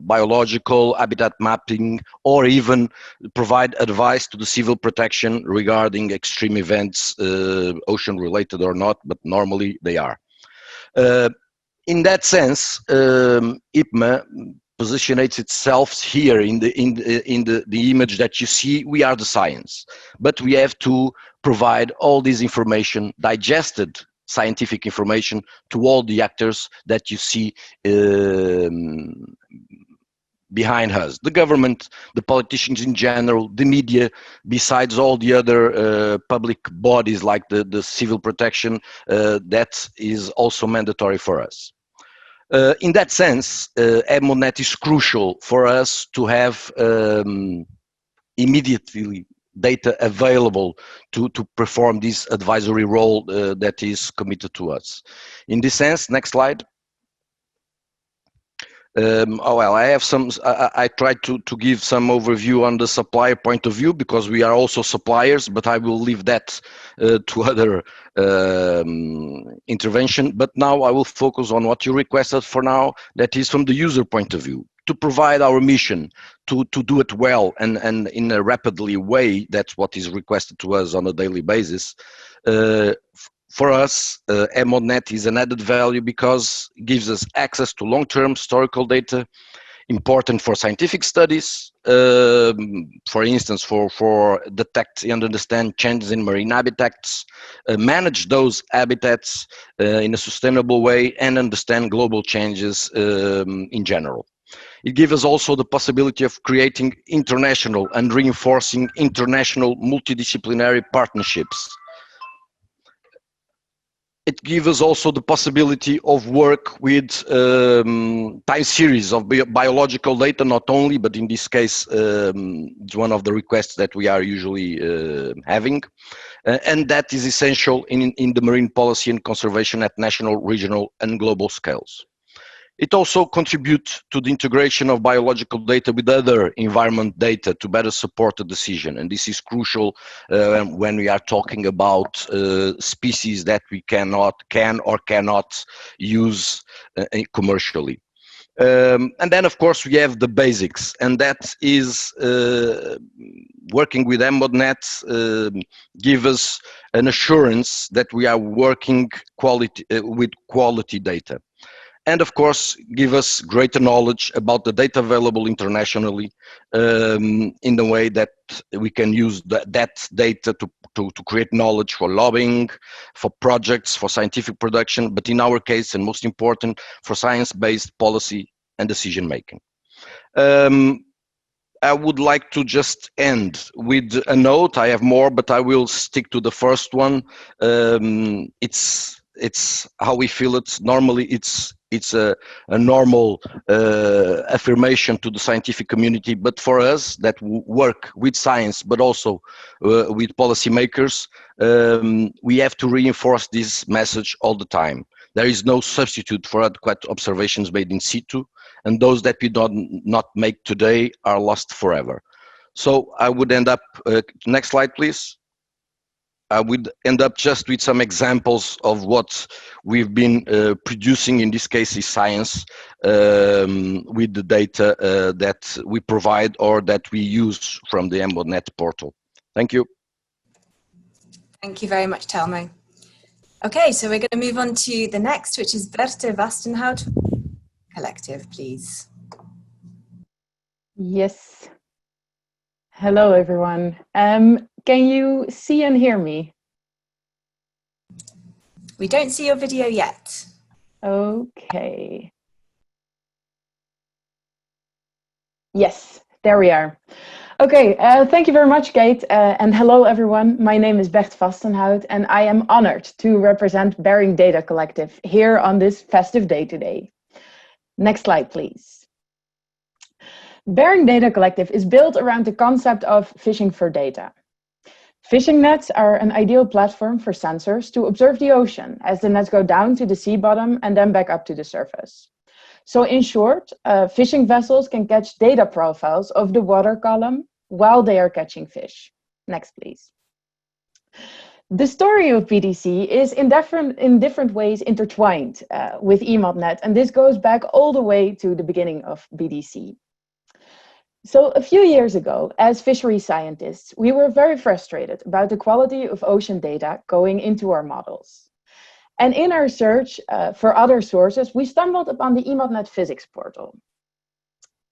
biological, habitat mapping, or even provide advice to the civil protection regarding extreme events, ocean related or not, but normally they are. In that sense, IPMA positions itself here in the image that you see. We are the science, but we have to provide all this information, digested scientific information, to all the actors that you see behind us, the government, the politicians in general, the media, besides all the other public bodies like the civil protection, that is also mandatory for us. In that sense, EMODnet is crucial for us to have immediately data available to perform this advisory role that is committed to us. In this sense, next slide. Well, I have some. I tried to give some overview on the supplier point of view, because we are also suppliers, but I will leave that to other intervention. But now I will focus on what you requested for now, that is from the user point of view, to provide our mission, to do it well and in a rapidly way. That's what is requested to us on a daily basis. For us, EMODnet is an added value because it gives us access to long-term historical data, important for scientific studies, for instance, for detect and understand changes in marine habitats, manage those habitats in a sustainable way, and understand global changes in general. It gives us also the possibility of creating international and reinforcing international multidisciplinary partnerships. It gives us also the possibility of work with time series of biological data, not only, but in this case, it's one of the requests that we are usually having. And that is essential in the marine policy and conservation at national, regional, and global scales. It also contributes to the integration of biological data with other environment data to better support the decision. And this is crucial when we are talking about species that we can or cannot use commercially. And then, of course, we have the basics, and that is working with EMODnet give us an assurance that we are working with quality data. And of course, give us greater knowledge about the data available internationally in the way that we can use that data to create knowledge for lobbying, for projects, for scientific production, but in our case, and most important, for science-based policy and decision-making. I would like to just end with a note. I have more, but I will stick to the first one. It's how we feel it. Normally, it's a normal affirmation to the scientific community, but for us that work with science, but also with policymakers, we have to reinforce this message all the time. There is no substitute for adequate observations made in situ, and those that we not make today are lost forever. So I would end up, next slide please. I would end up just with some examples of what we've been producing, in this case is science, with the data that we provide or that we use from the EMODnet portal. Thank you. Thank you very much, Telmo. Okay, so we're going to move on to the next, which is Berthe Vastenhoud Collective, please. Yes. Hello, everyone. Can you see and hear me? We don't see your video yet. Okay. Yes, there we are. Okay, thank you very much, Kate. And hello, everyone. My name is Berthe Vastenhoud, and I am honored to represent Berring Data Collective here on this festive day today. Next slide, please. Berring Data Collective is built around the concept of fishing for data. Fishing nets are an ideal platform for sensors to observe the ocean as the nets go down to the sea bottom and then back up to the surface. So in short, fishing vessels can catch data profiles of the water column while they are catching fish. Next, please. The story of BDC is in different ways intertwined with EMODnet, and this goes back all the way to the beginning of BDC. So a few years ago, as fishery scientists, we were very frustrated about the quality of ocean data going into our models. And in our search for other sources, we stumbled upon the EMODnet physics portal.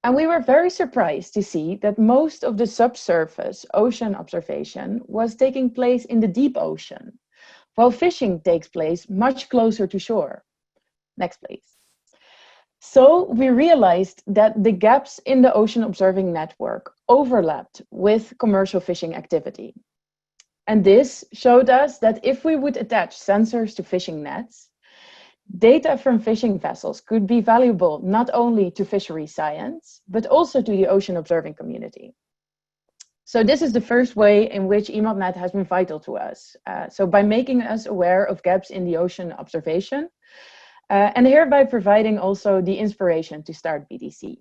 And we were very surprised to see that most of the subsurface ocean observation was taking place in the deep ocean, while fishing takes place much closer to shore. Next, please. So we realized that the gaps in the ocean observing network overlapped with commercial fishing activity. And this showed us that if we would attach sensors to fishing nets, data from fishing vessels could be valuable not only to fishery science, but also to the ocean observing community. So this is the first way in which EMODnet has been vital to us. So by making us aware of gaps in the ocean observation, and hereby providing also the inspiration to start BDC.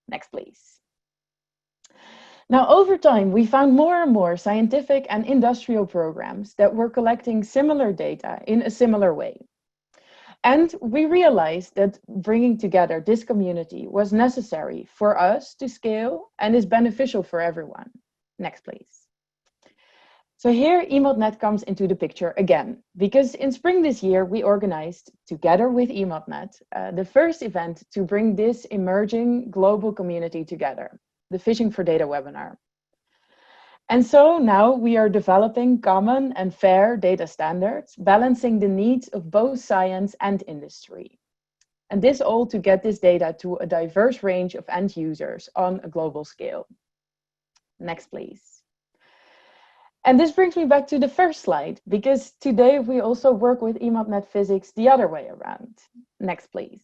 Next, please. Now, over time, we found more and more scientific and industrial programs that were collecting similar data in a similar way. And we realized that bringing together this community was necessary for us to scale and is beneficial for everyone. Next, please. So here EMODnet comes into the picture again, because in spring this year, we organized, together with EMODnet, the first event to bring this emerging global community together, the Fishing for Data webinar. And so now we are developing common and fair data standards, balancing the needs of both science and industry. And this all to get this data to a diverse range of end users on a global scale. Next, please. And this brings me back to the first slide, because today we also work with EMODnet physics the other way around. Next, please.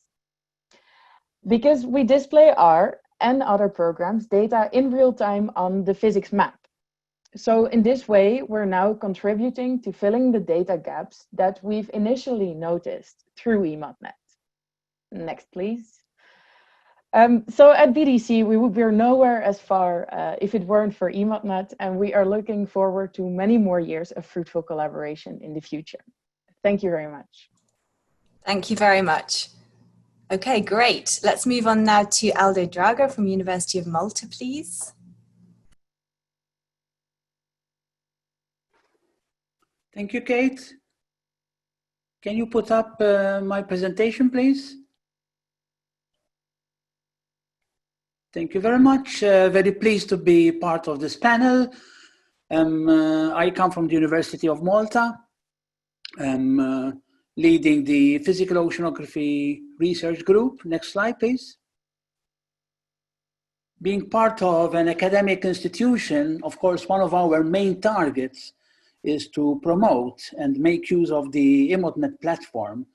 Because we display our and other programs' data in real time on the physics map. So in this way, we're now contributing to filling the data gaps that we've initially noticed through EMODnet. Next, please. So at BDC, we're nowhere as far if it weren't for EMODnet, and we are looking forward to many more years of fruitful collaboration in the future. Thank you very much. Thank you very much. Okay, great. Let's move on now to Aldo Drago from University of Malta, please. Thank you, Kate. Can you put up my presentation, please? Thank you very much. Very pleased to be part of this panel. I come from the University of Malta. I'm leading the Physical Oceanography Research Group. Next slide, please. Being part of an academic institution, of course, one of our main targets is to promote and make use of the EMODnet platform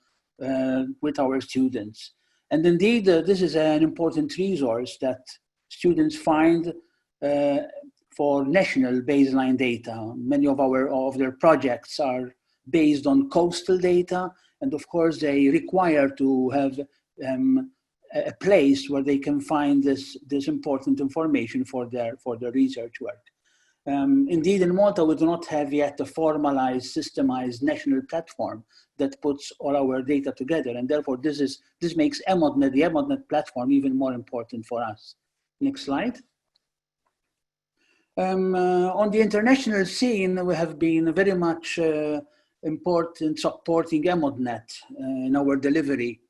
with our students. And indeed, this is an important resource that students find for national baseline data. Many of their projects are based on coastal data, and of course they require to have a place where they can find this important information for their research work. Indeed, in Malta, we do not have yet a formalized, systemized national platform that puts all our data together, and therefore this makes EMODnet, the EMODnet platform, even more important for us. Next slide. On the international scene, we have been very much important supporting EMODnet in our delivery.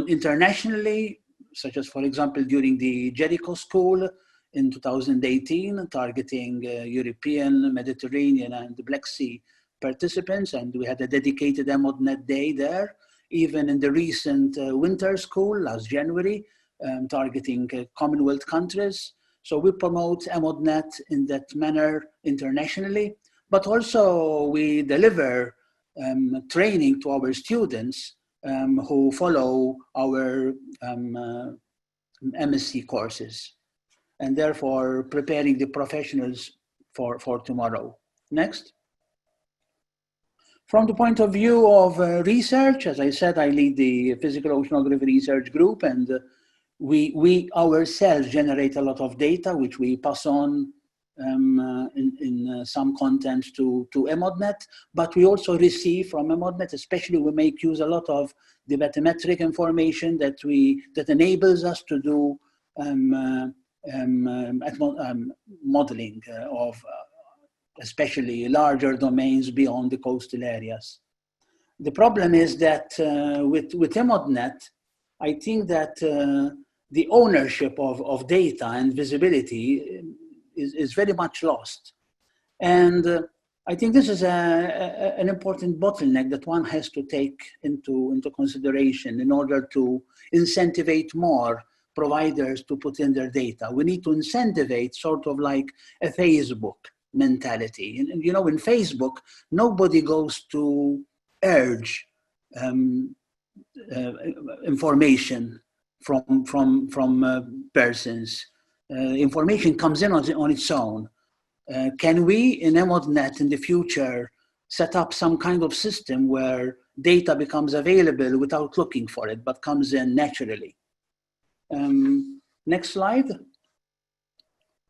Internationally, such as, for example, during the Geological School in 2018, targeting European, Mediterranean, and the Black Sea participants, and we had a dedicated EMODnet day there. Even in the recent winter school last January, targeting Commonwealth countries. So we promote EMODnet in that manner internationally, but also we deliver training to our students who follow our MSc courses, and therefore preparing the professionals for tomorrow. Next. From the point of view of research, as I said, I lead the Physical Oceanography Research Group, and we ourselves generate a lot of data, which we pass on in some content to EMODnet, but we also receive from EMODnet, especially we make use a lot of the bathymetric information that enables us to do modeling of especially larger domains beyond the coastal areas. The problem is that with EMODnet, I think that the ownership of data and visibility is very much lost. And I think this is an important bottleneck that one has to take into consideration in order to incentivize more providers to put in their data. We need to incentivize sort of like a Facebook mentality. And you know, in Facebook, nobody goes to urge information from persons. Information comes in on its own. Can we in EMODnet in the future set up some kind of system where data becomes available without looking for it, but comes in naturally? Next slide.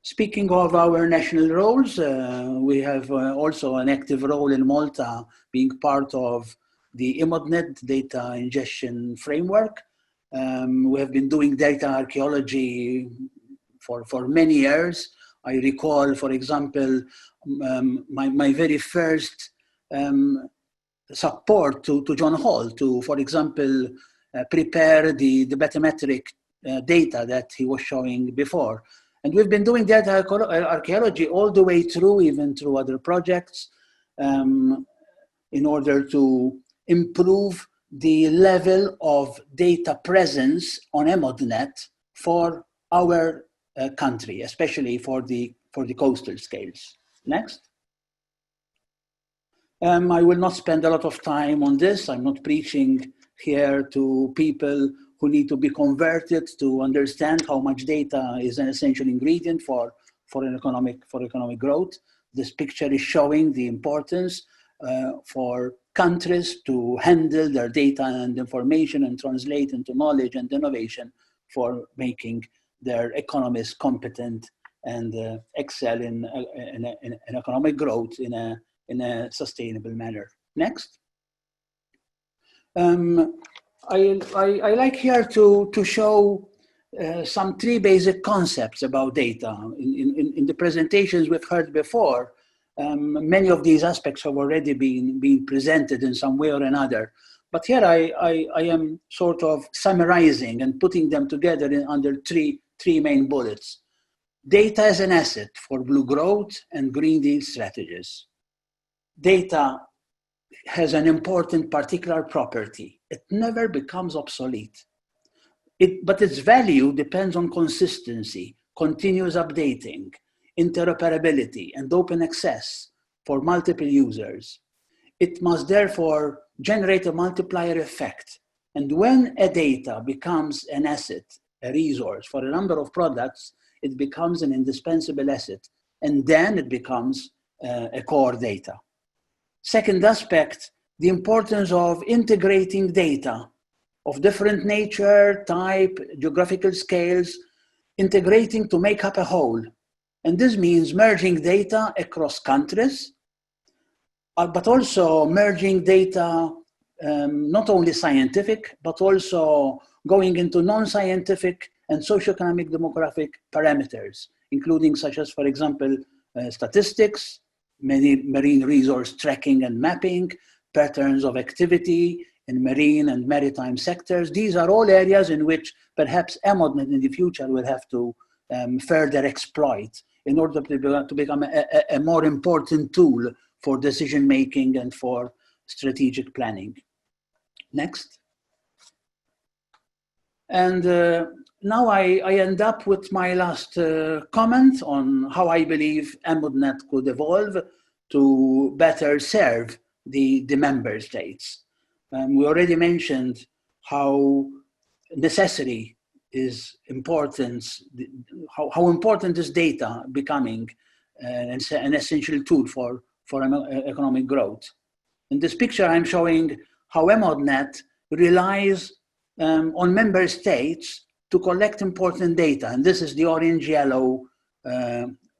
Speaking of our national roles, we have also an active role in Malta, being part of the EMODnet data ingestion framework. We have been doing data archaeology for many years. I recall, for example, my very first support to John Hall to, for example, prepare the bathymetric data that he was showing before. And we've been doing data archaeology all the way through, even through other projects, in order to improve the level of data presence on EMODnet for our country, especially for the coastal scales. Next. I will not spend a lot of time on this. I'm not preaching here to people who need to be converted to understand how much data is an essential ingredient for economic growth. This picture is showing the importance for countries to handle their data and information and translate into knowledge and innovation for making their economies competent and excel in economic growth in a sustainable manner. Next. I like here to show some three basic concepts about data. In the presentations we've heard before, many of these aspects have already been presented in some way or another. But here I am sort of summarizing and putting them together under three main bullets. Data as an asset for blue growth and Green Deal strategies. Data has an important particular property. It never becomes obsolete. But its value depends on consistency, continuous updating, interoperability, and open access for multiple users. It must therefore generate a multiplier effect. And when a data becomes an asset, a resource for a number of products, it becomes an indispensable asset. And then it becomes a core data. Second aspect, the importance of integrating data of different nature, type, geographical scales, integrating to make up a whole. And this means merging data across countries, but also merging data, not only scientific, but also going into non-scientific and socioeconomic demographic parameters, including such as, for example, statistics, marine resource tracking and mapping, patterns of activity in marine and maritime sectors. These are all areas in which perhaps EMODnet in the future will have to further exploit in order to become a more important tool for decision-making and for strategic planning. Next. And now I end up with my last comment on how I believe EMODnet could evolve to better serve the member states. We already mentioned how necessary is importance, how important is data becoming an essential tool for economic growth. In this picture, I'm showing how EMODnet relies on member states to collect important data. And this is the orange-yellow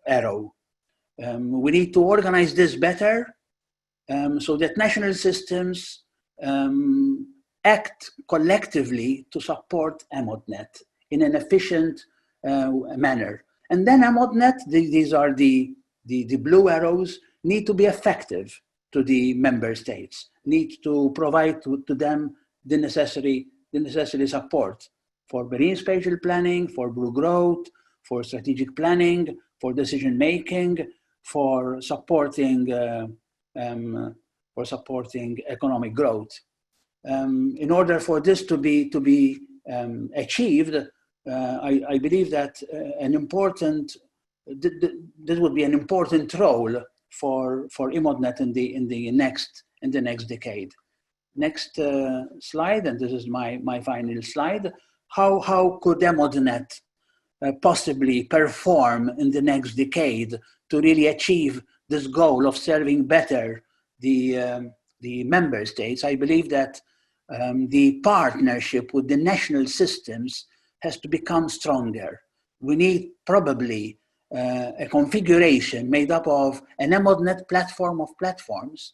arrow. We need to organize this better so that national systems act collectively to support EMODnet in an efficient manner. And then EMODnet, these are the blue arrows, need to be effective to the member states, need to provide to them the necessary support for marine spatial planning, for blue growth, for strategic planning, for decision making, for supporting economic growth. In order for this to be achieved, I believe that this would be an important role for EMODnet in the next decade. Next slide, and this is my final slide. How could EMODnet possibly perform in the next decade to really achieve this goal of serving better the member states? I believe that the partnership with the national systems has to become stronger. We need probably a configuration made up of an EMODnet platform of platforms,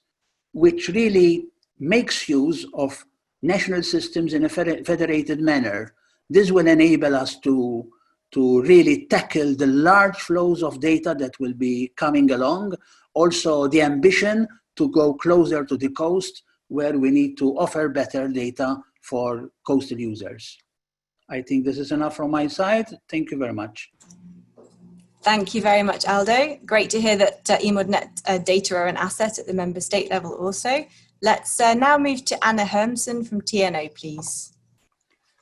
which really makes use of national systems in a federated manner. This will enable us to really tackle the large flows of data that will be coming along. Also, the ambition to go closer to the coast, where we need to offer better data for coastal users. I think this is enough from my side. Thank you very much. Thank you very much, Aldo. Great to hear that EMODnet data are an asset at the member state level also. Let's now move to Anna Hermsen from TNO, please.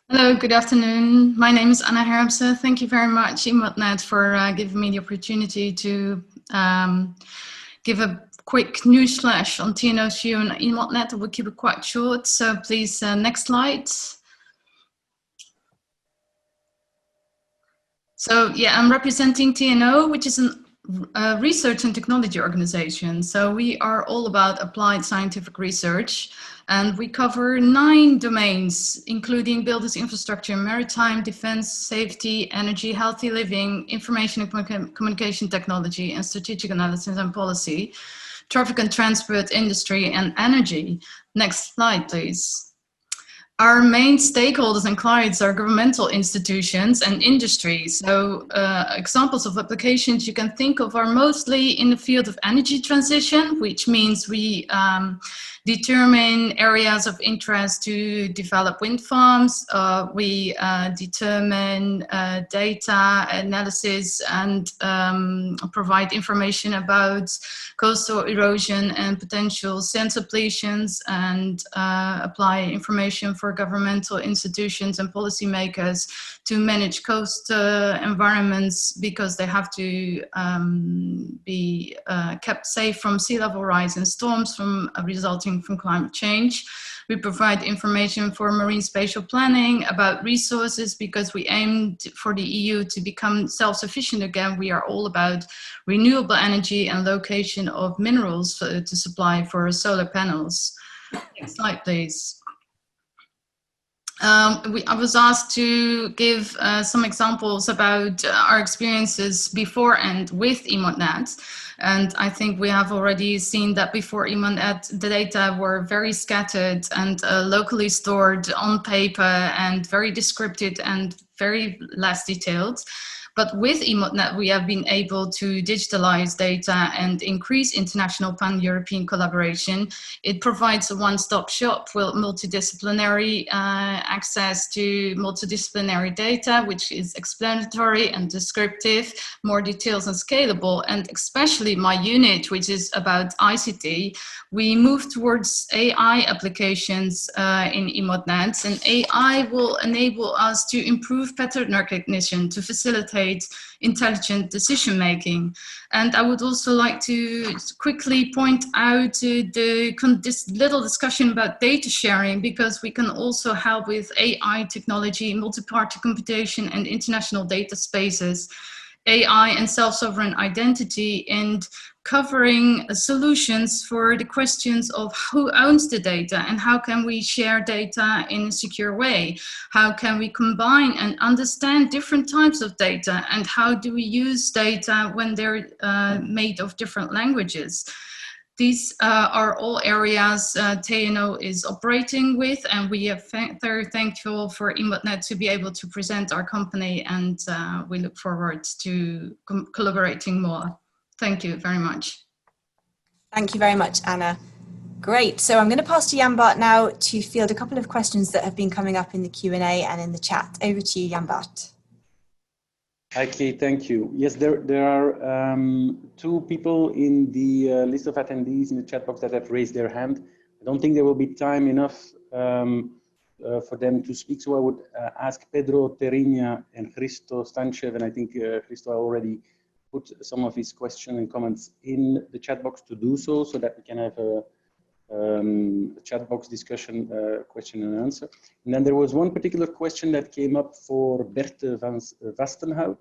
Hello, good afternoon. My name is Anna Hermsen. Thank you very much, EMODnet, for giving me the opportunity to give a quick news flash on TNO's view on EMODnet. I will keep it quite short, so please, next slide. So yeah, I'm representing TNO, which is a research and technology organization. So we are all about applied scientific research, and we cover 9 domains, including buildings, infrastructure, maritime, defense, safety, energy, healthy living, information and communication technology, and strategic analysis and policy, traffic and transport, industry, and energy. Next slide, please. Our main stakeholders and clients are governmental institutions and industry. So examples of applications you can think of are mostly in the field of energy transition, which means we determine areas of interest to develop wind farms. We determine data analysis and provide information about coastal erosion and potential sand depletions, and apply information for governmental institutions and policymakers to manage coast environments, because they have to be kept safe from sea level rise and storms resulting from climate change. We provide information for marine spatial planning about resources, because we aim for the EU to become self-sufficient again. We are all about renewable energy and location of minerals to supply for solar panels. Next slide, please. I was asked to give some examples about our experiences before and with EMODnet. And I think we have already seen that before EMODnet, the data were very scattered and locally stored on paper and very descriptive and very less detailed. But with EMODnet, we have been able to digitalize data and increase international pan-European collaboration. It provides a one-stop shop with multidisciplinary access to multidisciplinary data, which is explanatory and descriptive, more details and scalable. And especially my unit, which is about ICT, we move towards AI applications in EMODnet, and AI will enable us to improve pattern recognition to facilitate intelligent decision making. And I would also like to quickly point out this little discussion about data sharing, because we can also help with AI technology, multi-party computation and international data spaces, AI and self-sovereign identity, and covering solutions for the questions of who owns the data and how can we share data in a secure way? How can we combine and understand different types of data, and how do we use data when they're made of different languages? These are all areas TNO is operating with, and we are very thankful for EMODnet to be able to present our company, and we look forward to collaborating more. Thank you very much. Thank you very much, Anna. Great. So I'm going to pass to Jan Bart now to field a couple of questions that have been coming up in the Q&A and in the chat. Over to you, Jan Bart. Okay, thank you. Yes, there are two people in the list of attendees in the chat box that have raised their hand. I don't think there will be time enough for them to speak, so I would ask Pedro Terriña and Christo Stanchev, and I think Christo already put some of his questions and comments in the chat box to do so that we can have a chat box discussion, question and answer. And then there was one particular question that came up for Berthe van Vastenhoud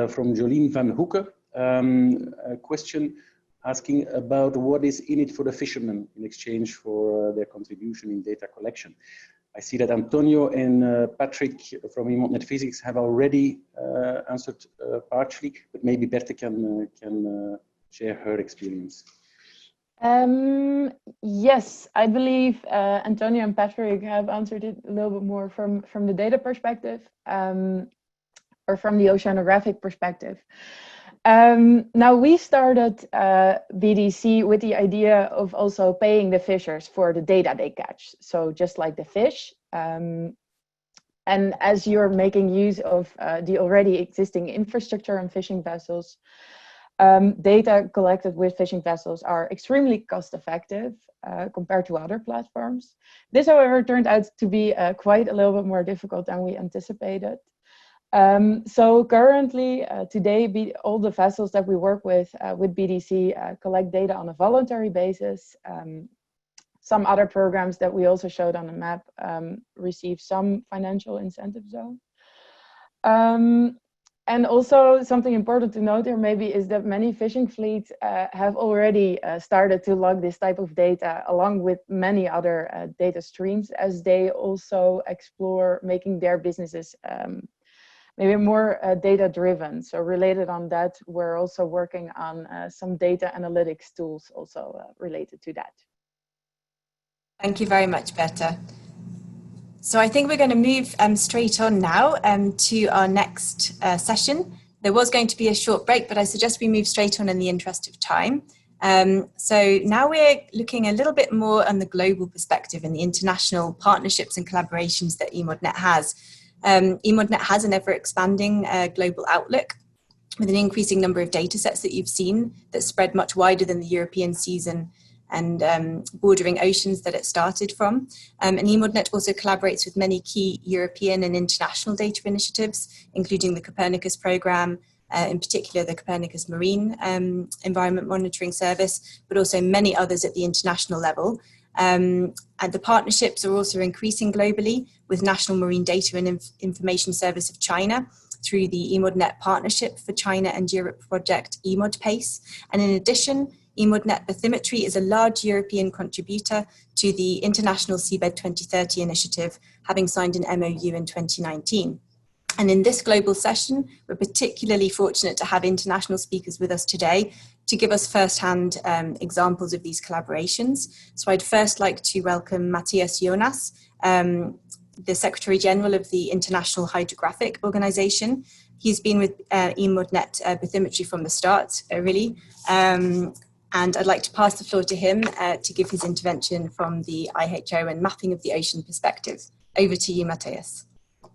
from Jolien van Hoeken, a question asking about what is in it for the fishermen in exchange for their contribution in data collection. I see that Antonio and Patrick from EMODnet Physics have already answered partially, but maybe Berthe can share her experience. Yes, I believe Antonio and Patrick have answered it a little bit more from the data perspective, or from the oceanographic perspective. Now we started BDC with the idea of also paying the fishers for the data they catch. So just like the fish. And as you're making use of the already existing infrastructure on fishing vessels, data collected with fishing vessels are extremely cost effective compared to other platforms. This, however, turned out to be quite a little bit more difficult than we anticipated. So currently, today, all the vessels that we work with BDC collect data on a voluntary basis. Some other programs that we also showed on the map receive some financial incentives though. And also something important to note here maybe is that many fishing fleets have already started to log this type of data along with many other data streams as they also explore making their businesses maybe more data driven. So related on that, we're also working on some data analytics tools also related to that. Thank you very much, Berthe. So I think we're going to move straight on now to our next session. There was going to be a short break, but I suggest we move straight on in the interest of time. So now we're looking a little bit more on the global perspective and the international partnerships and collaborations that EMODnet has. EMODnet has an ever-expanding global outlook with an increasing number of data sets that you've seen that spread much wider than the European seas and and bordering oceans that it started from. And EMODnet also collaborates with many key European and international data initiatives, including the Copernicus programme, in particular the Copernicus Marine Environment Monitoring Service, but also many others at the international level. And the partnerships are also increasing globally with National Marine Data and Information Service of China through the EMODnet Partnership for China and Europe project EMODPACE. And in addition, EMODnet Bathymetry is a large European contributor to the International Seabed 2030 initiative, having signed an MOU in 2019. And in this global session, we're particularly fortunate to have international speakers with us today to give us first-hand examples of these collaborations. So I'd first like to welcome Mathias Jonas, the Secretary General of the International Hydrographic Organization. He's been with EMODnet Bathymetry from the start, really. And I'd like to pass the floor to him to give his intervention from the IHO and mapping of the ocean perspective. Over to you, Matthias.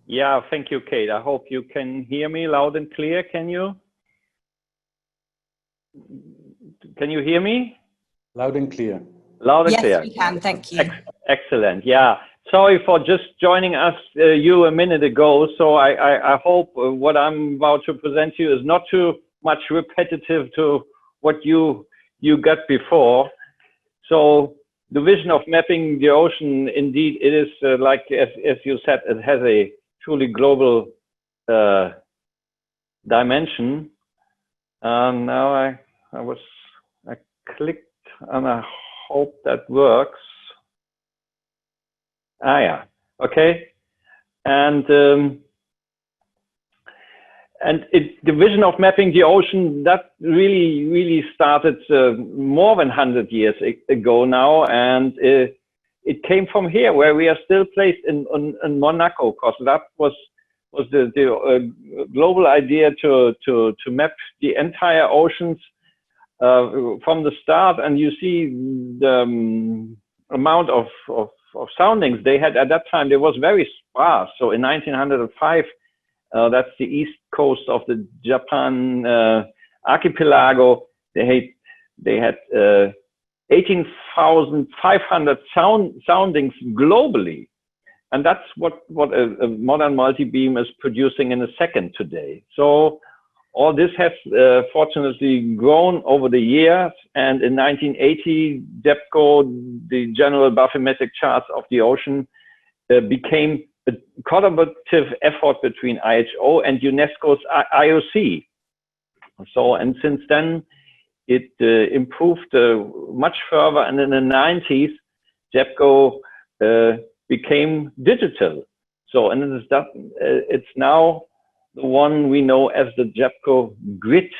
Yeah, thank you, Kate. I hope you can hear me loud and clear. Can you? Can you hear me? Loud and clear. Loud and clear. Yes, we can. Thank you. Excellent. Yeah. Sorry for just joining us you a minute ago. So I hope what I'm about to present to you is not too much repetitive to what you got before. So the vision of mapping the ocean, indeed, it is like, as you said, it has a truly global dimension. Now I clicked and I hope that works. Ah, yeah, okay. And the vision of mapping the ocean, that really started more than 100 years ago now, and it came from here, where we are still placed in Monaco, because that was the global idea to map the entire oceans from the start. And you see the amount of soundings they had at that time. They was very sparse. So in 1905, that's the east coast of the Japan archipelago. They had 18,500 soundings globally, and that's what a modern multi-beam is producing in a second today. So all this has fortunately grown over the years, and in 1980, JEPCO, the General Bathymetric Charts of the Ocean, became a collaborative effort between IHO and UNESCO's IOC. So, and since then, it improved much further, and in the 90s, JEPCO became digital. So, and it's now the one we know as the JEPCO grid.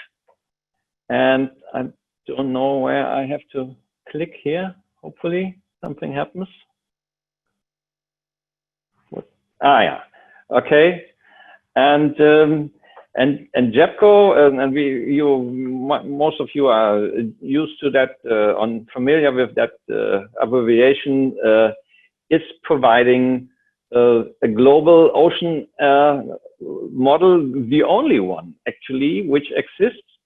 And I don't know where I have to click here. Hopefully something happens. Ah, yeah, okay. And JEPCO, and most of you are used to that, familiar with that abbreviation, is providing a global ocean model, the only one actually which exists.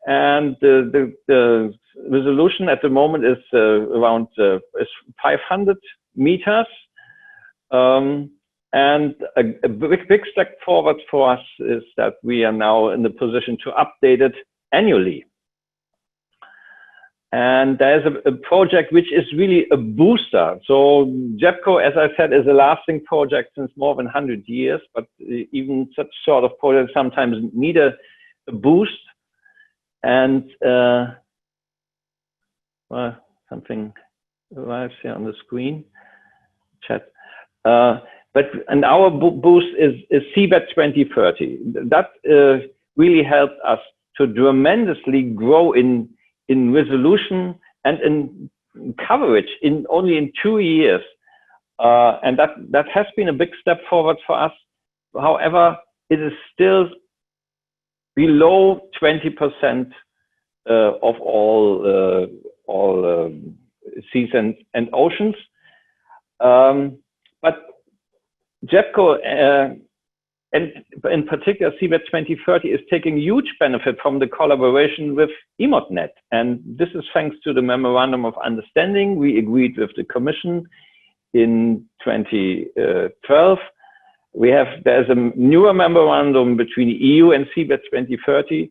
And the resolution at the moment is around 500 meters. And a big step forward for us is that we are now in the position to update it annually. And there's a project which is really a booster. So JEPCO, as I said, is a lasting project since more than 100 years, but even such sort of projects sometimes need a boost. And well, something arrives here on the screen, chat. And our boost is Seabed 2030. That really helped us to tremendously grow in resolution and in coverage only in 2 years. And that has been a big step forward for us. However, it is still below 20% of all seas and oceans. But JEPCO And in particular, Seabed 2030 is taking huge benefit from the collaboration with EMODnet. And this is thanks to the Memorandum of Understanding we agreed with the Commission in 2012. There's a newer memorandum between the EU and Seabed 2030.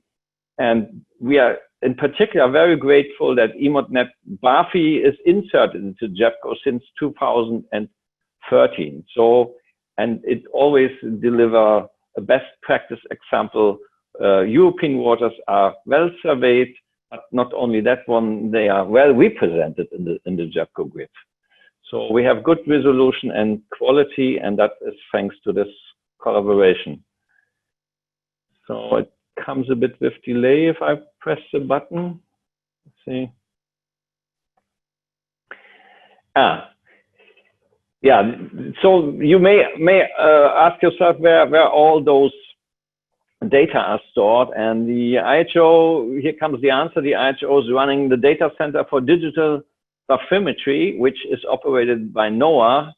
And we are in particular very grateful that EMODnet BAFI is inserted into JEPCO since 2013. So, and it always deliver a best practice example. European waters are well surveyed, but not only that one, they are well represented in the JEPCO grid. So we have good resolution and quality, and that is thanks to this collaboration. So it comes a bit with delay if I press the button. Let's see. Yeah, so you may ask yourself where all those data are stored, and the IHO, here comes the answer. The IHO is running the data center for digital bathymetry, which is operated by NOAA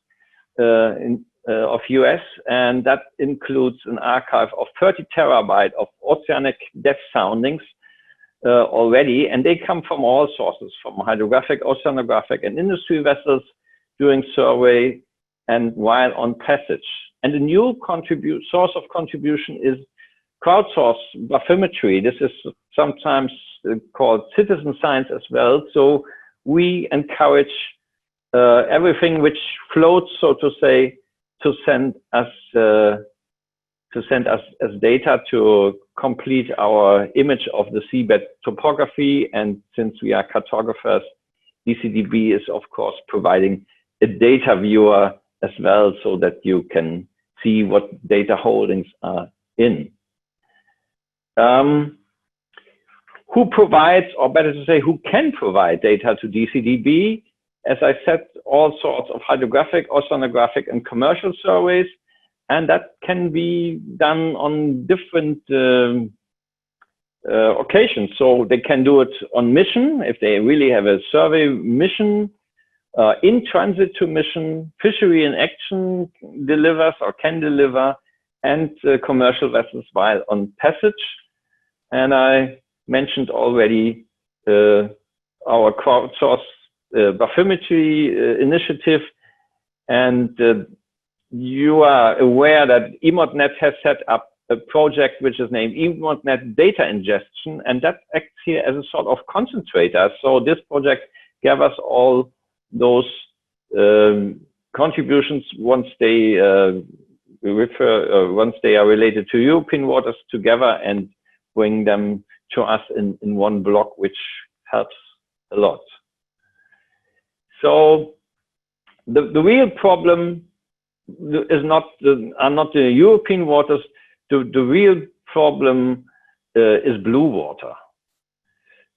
of US, and that includes an archive of 30 terabytes of oceanic depth soundings already, and they come from all sources, from hydrographic, oceanographic, and industry vessels during survey and while on passage. And the new source of contribution is crowdsourced bathymetry. This is sometimes called citizen science as well. So we encourage everything which floats, so to say, to send us as data to complete our image of the seabed topography. And since we are cartographers, DCDB is of course providing a data viewer as well, so that you can see what data holdings are in. Who provides, or better to say, who can provide data to DCDB? As I said, all sorts of hydrographic, oceanographic, and commercial surveys, and that can be done on different occasions. So they can do it on mission, if they really have a survey mission, in transit to mission, fishery in action delivers or can deliver, and commercial vessels while on passage. And I mentioned already our crowdsourced bathymetry initiative, and you are aware that EMODnet has set up a project which is named EMODnet Data Ingestion, and that acts here as a sort of concentrator. So this project gathers all those contributions once they once they are related to European waters together and bring them to us in one block, which helps a lot. So the real problem is not the European waters. The real problem is blue water.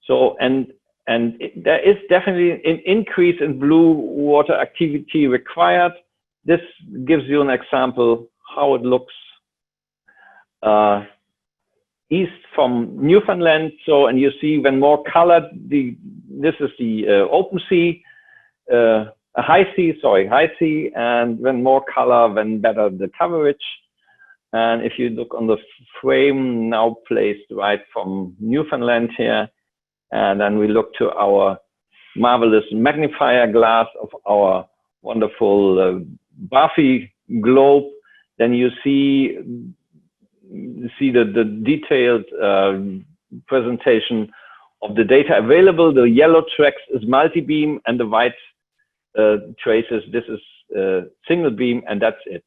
So there is definitely an increase in blue water activity required. This gives you an example how it looks east from Newfoundland. So, and you see when more colored, this is the open sea, high sea, and when more color, when better the coverage. And if you look on the frame now placed right from Newfoundland here, and then we look to our marvelous magnifier glass of our wonderful BAFI globe, then you see the detailed presentation of the data available. The yellow tracks is multi-beam, and the white traces, this is single beam, and that's it.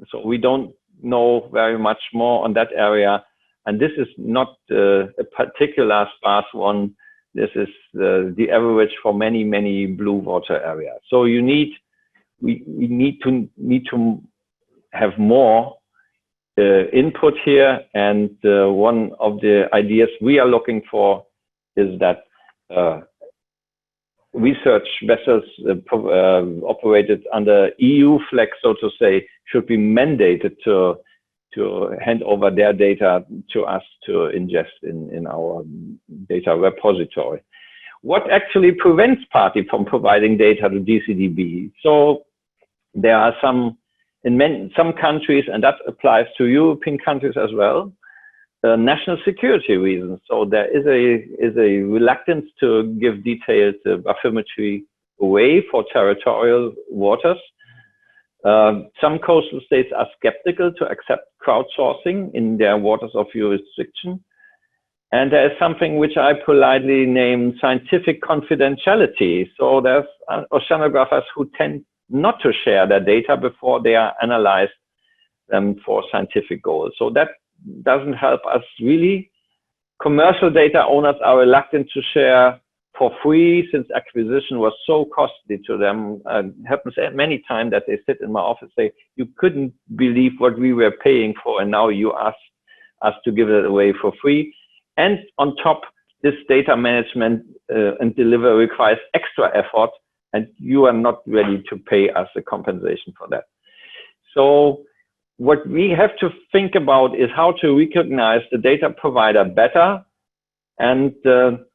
So we don't know very much more on that area. And this is not a particular sparse one. This is the average for many, many blue water areas. So we need to have more input here. And one of the ideas we are looking for is that research vessels operated under EU flag, so to say, should be mandated to hand over their data to us to ingest in our data repository. What actually prevents party from providing data to DCDB? So there are some in some countries, and that applies to European countries as well, national security reasons. So there is a reluctance to give detailed bathymetry away for territorial waters. Some coastal states are skeptical to accept crowdsourcing in their waters of jurisdiction. And there is something which I politely name scientific confidentiality. So there's oceanographers who tend not to share their data before they are analyzed for scientific goals. So that doesn't help us really. Commercial data owners are reluctant to share for free since acquisition was so costly to them. It happens many times that they sit in my office and say, you couldn't believe what we were paying for, and now you ask us to give it away for free. And on top, this data management and delivery requires extra effort, and you are not ready to pay us a compensation for that. So what we have to think about is how to recognize the data provider better, and the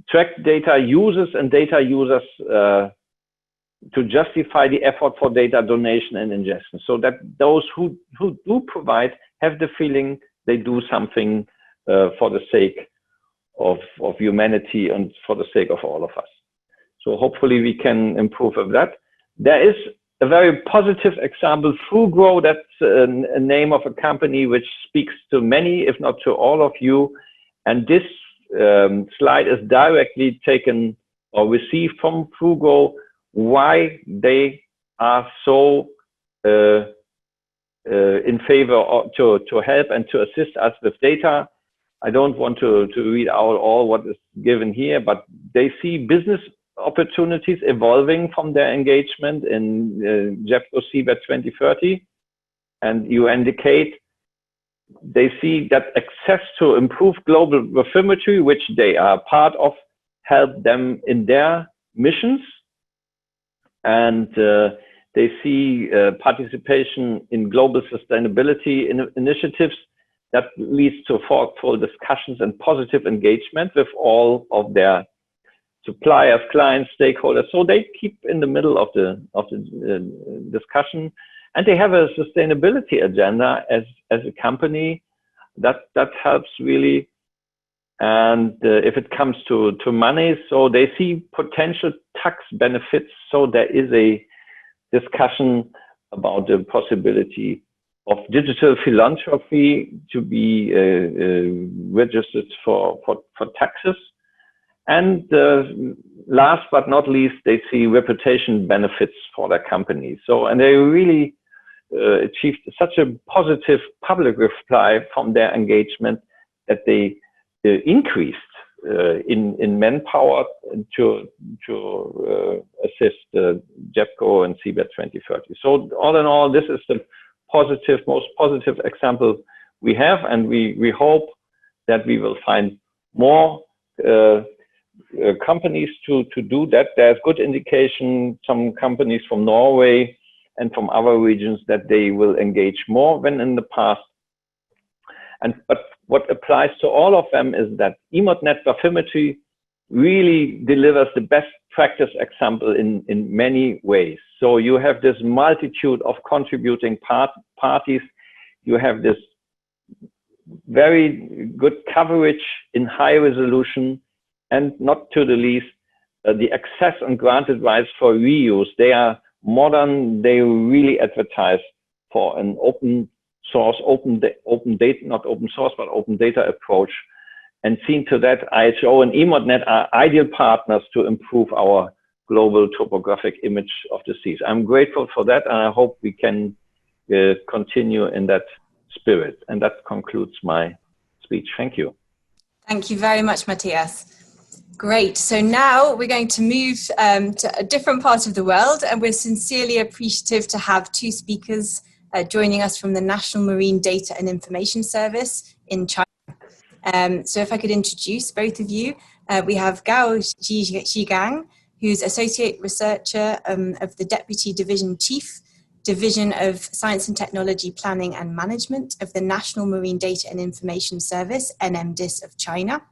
track data users and data users to justify the effort for data donation and ingestion, so that those who do provide have the feeling they do something for the sake of humanity and for the sake of all of us. So hopefully we can improve of that. There is a very positive example, Fugro, that's a name of a company which speaks to many, if not to all of you. And this slide is directly taken or received from Fugro, why they are so in favor to help and to assist us with data. I don't want to read out all what is given here, but they see business opportunities evolving from their engagement in JEPCO Seabed 2030. And you indicate they see that access to improved global bathymetry, which they are part of, help them in their missions. And they see participation in global sustainability initiatives that leads to thoughtful discussions and positive engagement with all of their suppliers, clients, stakeholders. So they keep in the middle of the discussion, and they have a sustainability agenda as a company that helps really. And if it comes to money, so they see potential tax benefits. So there is a discussion about the possibility of digital philanthropy to be registered for taxes. And last but not least, they see reputation benefits for their company. So, and they really achieved such a positive public reply from their engagement that they increased in manpower to assist JEPCO and Seabed 2030. So all in all, this is the most positive example we have, and we hope that we will find more companies to do that. There's good indication, some companies from Norway and from other regions, that they will engage more than in the past. But what applies to all of them is that EMODnet bathymetry really delivers the best practice example in many ways. So you have this multitude of contributing parties. You have this very good coverage in high resolution, and not to the least, the access and granted rights for reuse. They are modern. They really advertise for an open source, open data, not open source, but open data approach. And seen to that, IHO and EMODnet are ideal partners to improve our global topographic image of the seas. I'm grateful for that, and I hope we can continue in that spirit. And that concludes my speech. Thank you. Thank you very much, Matthias. Great. So now we're going to move to a different part of the world, and we're sincerely appreciative to have two speakers joining us from the National Marine Data and Information Service in China. So if I could introduce both of you, we have Gao Zhigang, who's Associate Researcher of the Deputy Division Chief, Division of Science and Technology Planning and Management of the National Marine Data and Information Service, NMDIS of China.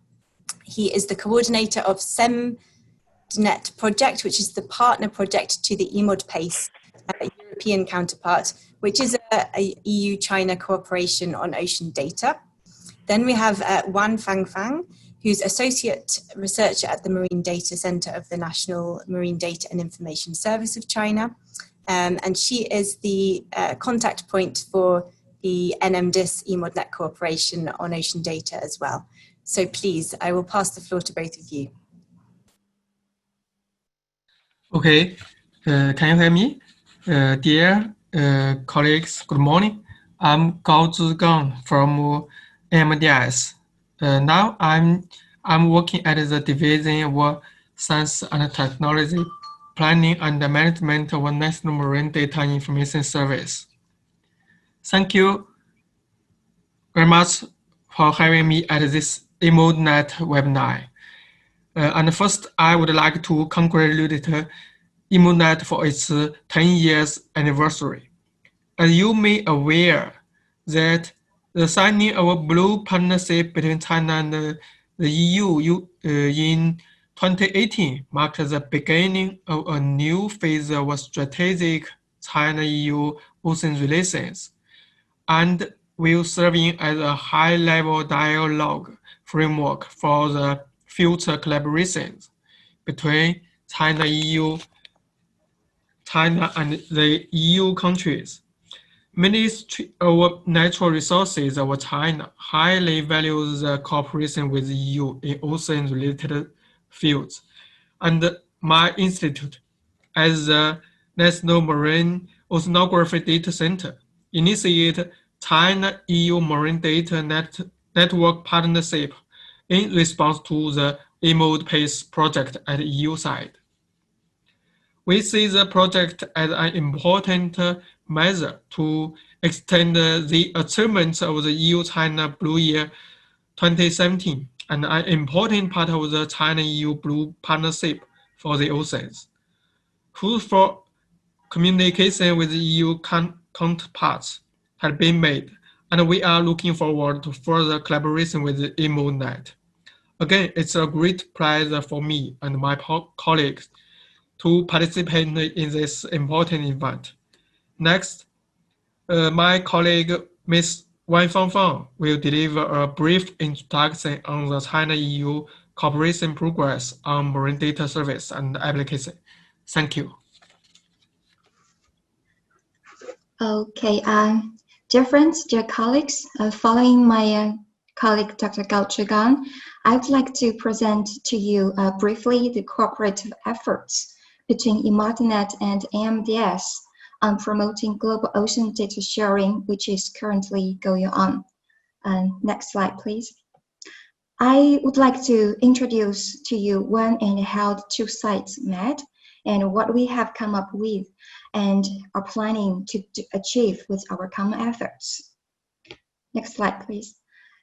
He is the coordinator of SEMDNET project, which is the partner project to the EMODPACE European counterpart, which is a EU-China cooperation on ocean data. Then we have Wan Fangfang, who's Associate Researcher at the Marine Data Center of the National Marine Data and Information Service of China. And she is the contact point for the NMDIS EMODnet cooperation on ocean data as well. So please, I will pass the floor to both of you. Okay, can you hear me? Dear colleagues, good morning. I'm Gao Zhigang from EMODS. Now I'm working at the Division of Science and Technology Planning and Management of National Marine Data Information Service. Thank you very much for having me at this EMODnet webinar. And first, I would like to congratulate EMODnet for its 10 years anniversary. As you may be aware that the signing of a blue partnership between China and the EU in 2018 marked the beginning of a new phase of strategic China-EU ocean relations, and will serving as a high-level dialogue framework for the future collaborations between China and the EU countries. Ministry of Natural Resources of China highly values the cooperation with the EU in ocean-related fields, and my institute, as the National Marine Oceanography Data Center, initiated China-EU Marine Data Network Partnership in response to the EMODPACE project at the EU side. We see the project as an important measure to extend the achievements of the EU-China Blue Year 2017 and an important part of the China-EU Blue Partnership for the oceans. Fruitful communication with the EU counterparts has been made, and we are looking forward to further collaboration with the EMODnet. Again, it's a great pleasure for me and my colleagues to participate in this important event. Next, my colleague Ms. Wan Fangfang will deliver a brief introduction on the China-EU cooperation progress on marine data service and application. Thank you. Okay, dear friends, dear colleagues, following my colleague Dr. Gao Zhigang, I'd like to present to you briefly the cooperative efforts between EMODnet and EMDS on promoting global ocean data sharing, which is currently going on. Next slide, please. I would like to introduce to you when and how the two sides met and what we have come up with and are planning to achieve with our common efforts. Next slide, please.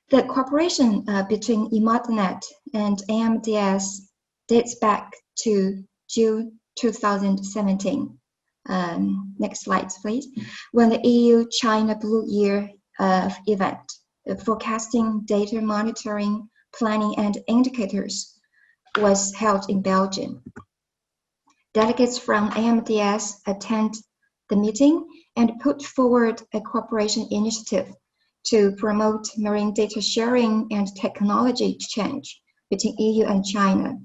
The cooperation between EMODnet and EMDS dates back to June 2017. Next slide, please. When the EU-China Blue Year event, forecasting, data monitoring, planning, and indicators was held in Belgium. Delegates from EMDS attend the meeting and put forward a cooperation initiative to promote marine data sharing and technology exchange between EU and China.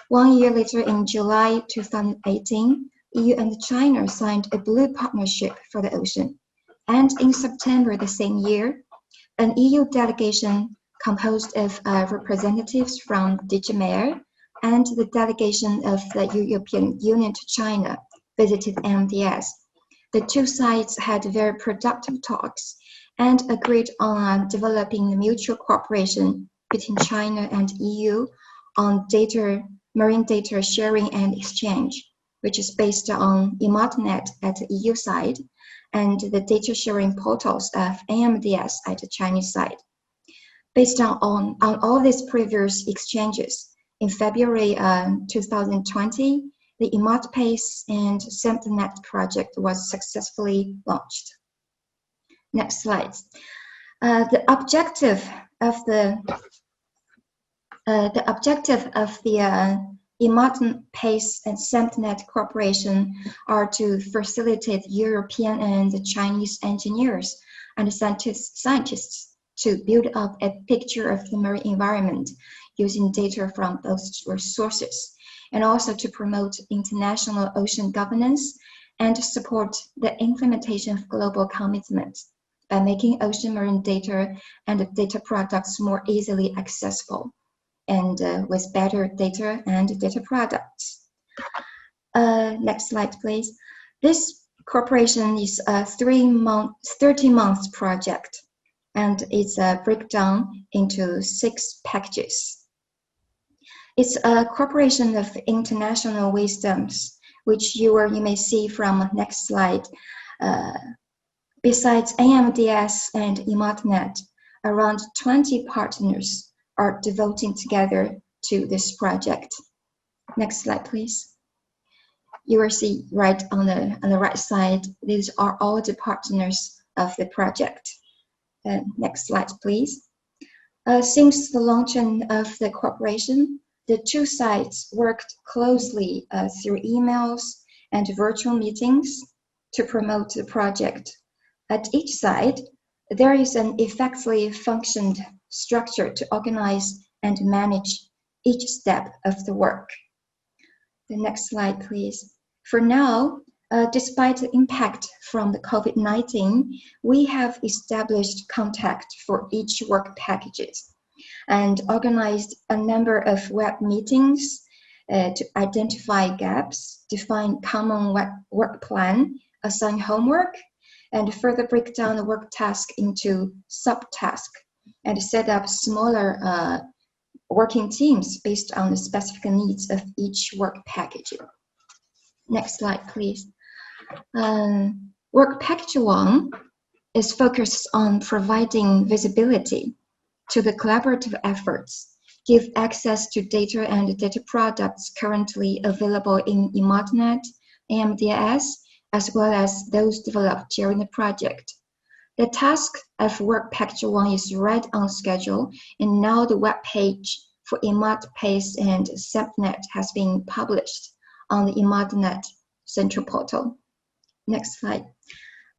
1 year later, in July 2018, EU and China signed a blue partnership for the ocean. And in September the same year, an EU delegation composed of representatives from DG and the delegation of the European Union to China visited MDS. The two sides had very productive talks and agreed on developing mutual cooperation between China and EU on marine data sharing and exchange, which is based on EMODnet at the EU side and the data sharing portals of EMDS at the Chinese side. Based on all these previous exchanges, in February 2020, the EMODPACE-CEMDNET project was successfully launched. Next slide. The objective of the EMODPACE-CEMDNET cooperation are to facilitate European and Chinese engineers and scientists to build up a picture of the marine environment using data from those sources, and also to promote international ocean governance and support the implementation of global commitments by making ocean marine data and data products more easily accessible and with better data and data products. Next slide, please. This cooperation is a 30-month project, and it's a breakdown into 6 packages. It's a cooperation of international wisdoms, which you may see from next slide. Besides AMDS and EMODnet, around 20 partners are devoting together to this project. Next slide, please. You will see right on the right side, these are all the partners of the project. Next slide, please. Since the launching of the cooperation, the 2 sides worked closely through emails and virtual meetings to promote the project. At each side, there is an effectively functioned structure to organize and manage each step of the work. The next slide, please. For now, despite the impact from the COVID-19, we have established contact for each work packages and organized a number of web meetings to identify gaps, define common work plan, assign homework, and further break down the work task into subtasks and set up smaller working teams based on the specific needs of each work package. Next slide, please. Work package 1 is focused on providing visibility to the collaborative efforts, give access to data and data products currently available in EMODnet, AMDS, as well as those developed during the project. The task of work package 1 is right on schedule, and now the web page for EMODPACE-CEMDNET has been published on the EMODnet central portal. Next slide.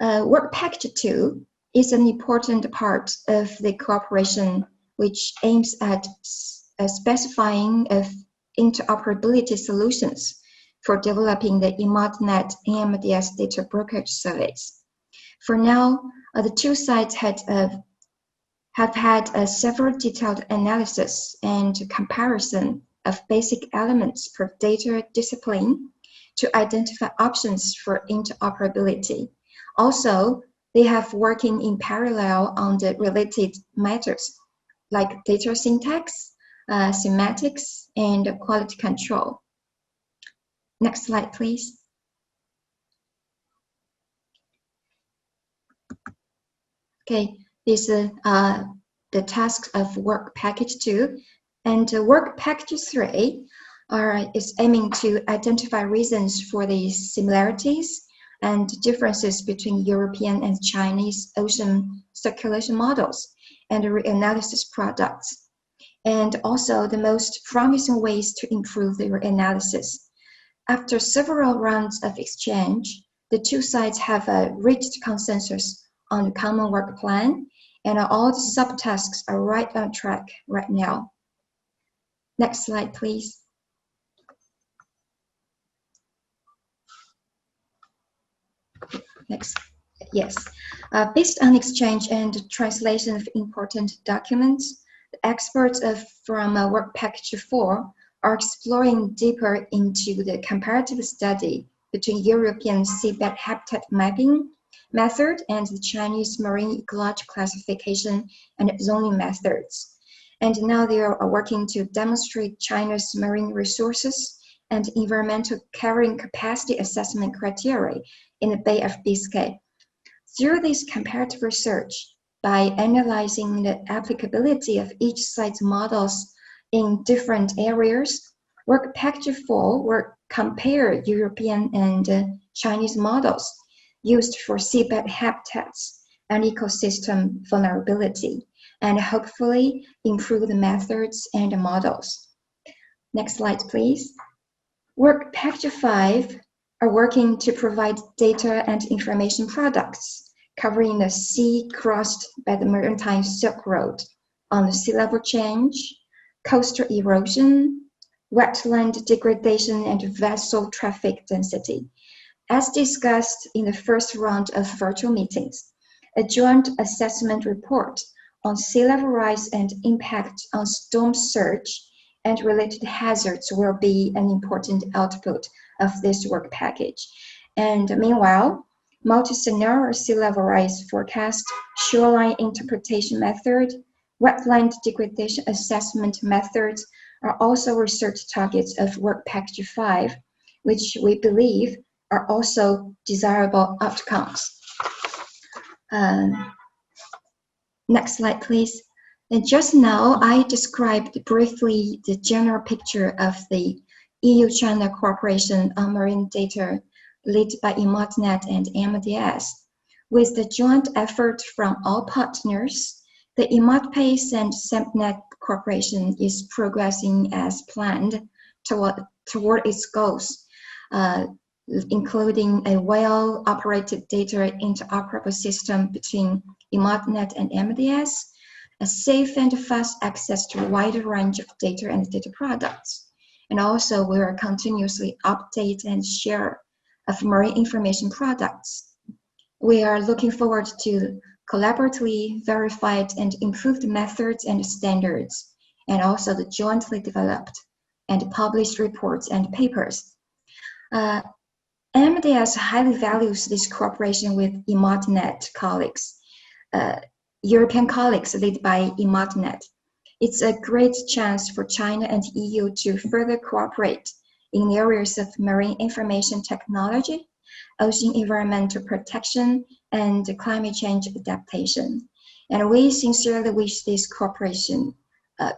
Work package 2 is an important part of the cooperation, which aims at specifying of interoperability solutions for developing the EMODnet AMDS data brokerage service. For now, the 2 sides have had several detailed analysis and comparison of basic elements per data discipline to identify options for interoperability. Also, they have working in parallel on the related matters like data syntax, semantics, and quality control. Next slide, please. Okay, this is the task of work package 2, and work package 3 is aiming to identify reasons for the similarities and differences between European and Chinese ocean circulation models and reanalysis products, and also the most promising ways to improve the reanalysis. After several rounds of exchange, the 2 sides have reached consensus on the common work plan, and all the subtasks are right on track right now. Next slide, please. Next, yes. Based on exchange and translation of important documents, the experts from work package 4 are exploring deeper into the comparative study between European seabed habitat mapping method and the Chinese marine ecological classification and zoning methods. And now they are working to demonstrate China's marine resources and environmental carrying capacity assessment criteria in the Bay of Biscay. Through this comparative research, by analyzing the applicability of each site's models in different areas, work package 4 will compare European and Chinese models used for seabed habitats and ecosystem vulnerability, and hopefully improve the methods and the models. Next slide, please. Work Package 5 are working to provide data and information products covering the sea crossed by the maritime Silk Road on sea level change, coastal erosion, wetland degradation, and vessel traffic density. As discussed in the first round of virtual meetings, a joint assessment report on sea level rise and impact on storm surge and related hazards will be an important output of this work package. And meanwhile, multi-scenario sea level rise forecast, shoreline interpretation method, wetland degradation assessment methods are also research targets of Work Package 5, which we believe are also desirable outcomes. Next slide, please. And just now, I described briefly the general picture of the EU-China cooperation on marine data led by EMODnet and EMODS. With the joint effort from all partners, the EMODPACE-CEMDNET cooperation is progressing as planned toward its goals, including a well-operated data interoperable system between EMODnet and EMODS, a safe and fast access to a wider range of data and data products. And also, we will continuously update and share of marine information products. We are looking forward to collaboratively verified and improved methods and standards, and also the jointly developed and published reports and papers. EMODS highly values this cooperation with EMODnet colleagues, European colleagues led by EMODnet. It's a great chance for China and EU to further cooperate in the areas of marine information technology, ocean environmental protection, and climate change adaptation. And we sincerely wish this cooperation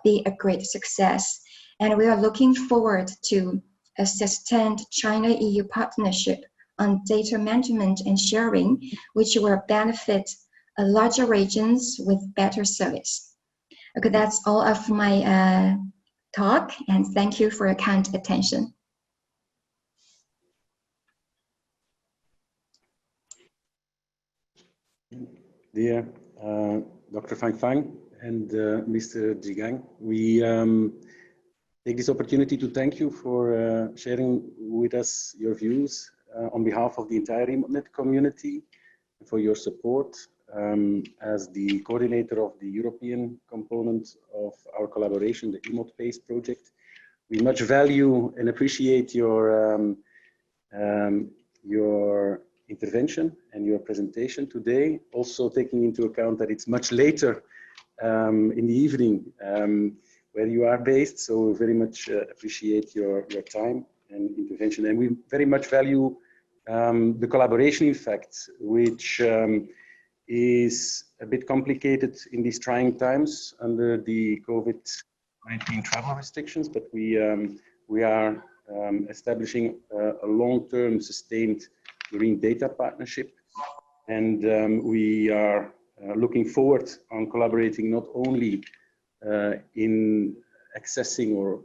be a great success. And we are looking forward to a sustained China-EU partnership on data management and sharing, which will benefit larger regions with better service. Okay, that's all of my talk, and thank you for your kind attention. Dear Dr. Fang Fang and Mr. Jigang, we take this opportunity to thank you for sharing with us your views on behalf of the entire EMODnet community, for your support as the coordinator of the European component of our collaboration, the EMODPACE project. We much value and appreciate your intervention and your presentation today, also taking into account that it's much later in the evening where you are based, so we very much appreciate your time and intervention. And we very much value the collaboration, in fact, which is a bit complicated in these trying times under the COVID-19 travel restrictions, but we are establishing a long-term sustained marine data partnership, and we are looking forward on collaborating not only in accessing or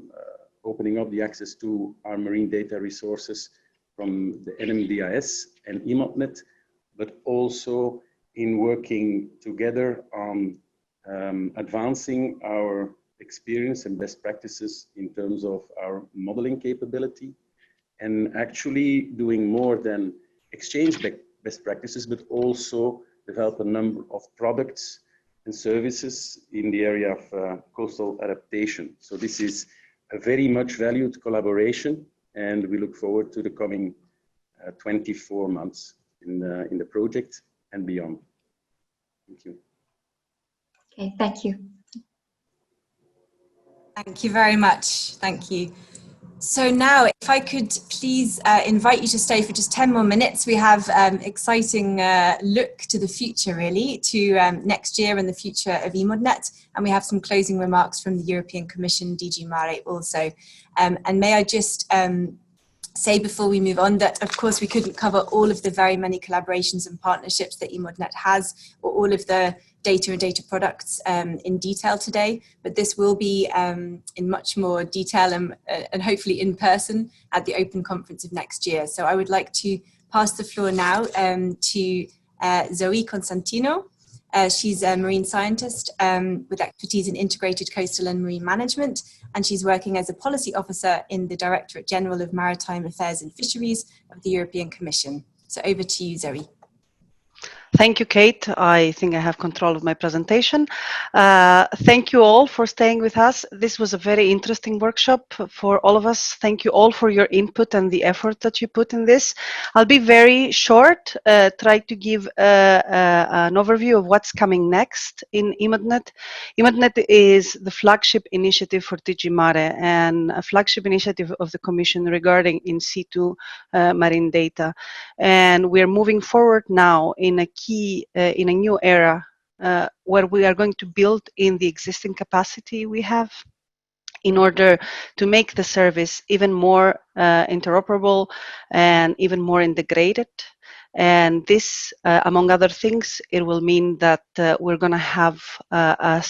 opening up the access to our marine data resources from the NMDIS and EMODnet, but also in working together on advancing our experience and best practices in terms of our modeling capability, and actually doing more than exchange best practices, but also develop a number of products and services in the area of coastal adaptation. So this is a very much valued collaboration, and we look forward to the coming 24 months in the project and beyond. Thank you. Okay, thank you. Thank you very much. Thank you. So now, if I could please invite you to stay for just 10 more minutes. We have exciting look to the future, really, to next year and the future of EMODnet. And we have some closing remarks from the European Commission, DG Mare also. And may I just say before we move on that, of course, we couldn't cover all of the very many collaborations and partnerships that EMODnet has, or all of the data and data products in detail today, but this will be in much more detail and hopefully in person at the Open Conference of next year. So I would like to pass the floor now to Zoe Constantino. She's a marine scientist with expertise in integrated coastal and marine management, and she's working as a policy officer in the Directorate General of Maritime Affairs and Fisheries of the European Commission. So over to you, Zoe. Thank you, Kate. I think I have control of my presentation. Thank you all for staying with us. This was a very interesting workshop for all of us. Thank you all for your input and the effort that you put in this. I'll be very short, try to give an overview of what's coming next in EMODnet. EMODnet is the flagship initiative for DG Mare and a flagship initiative of the Commission regarding in situ marine data. And we're moving forward now in a in a new era where we are going to build in the existing capacity we have in order to make the service even more interoperable and even more integrated. And this, among other things, it will mean that we're going to have a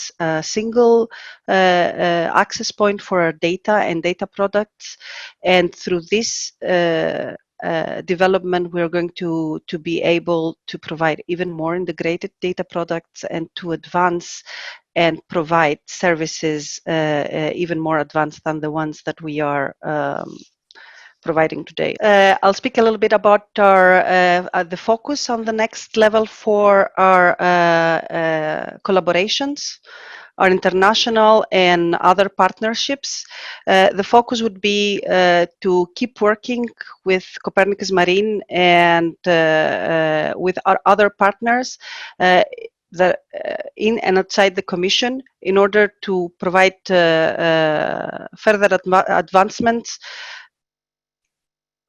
single access point for our data and data products. And through this development, we're going to be able to provide even more integrated data products and to advance and provide services even more advanced than the ones that we are providing today. I'll speak a little bit about our the focus on the next level for our collaborations, our international and other partnerships. The focus would be to keep working with Copernicus Marine and with our other partners in and outside the Commission in order to provide further advancements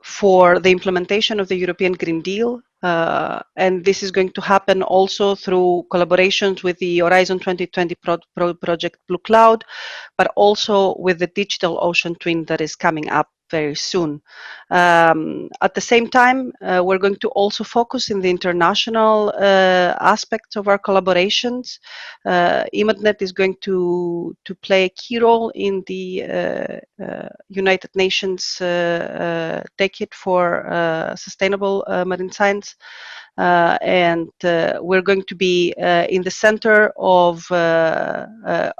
for the implementation of the European Green Deal. And this is going to happen also through collaborations with the Horizon 2020 project Blue Cloud, but also with the Digital Ocean Twin that is coming up very soon. At the same time, we're going to also focus in the international aspects of our collaborations. EMODnet is going to play a key role in the United Nations Decade for Sustainable Marine Science. And we're going to be in the center of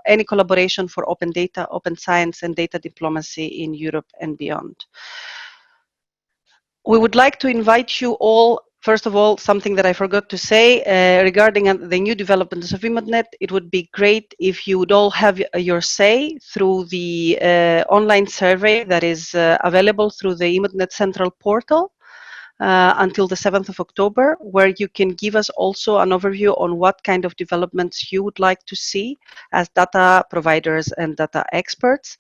any collaboration for open data, open science, and data diplomacy in Europe and beyond. We would like to invite you all, first of all, something that I forgot to say regarding the new developments of EMODnet. It would be great if you would all have your say through the online survey that is available through the EMODnet Central Portal. Until the 7th of October, where you can give us also an overview on what kind of developments you would like to see as data providers and data experts.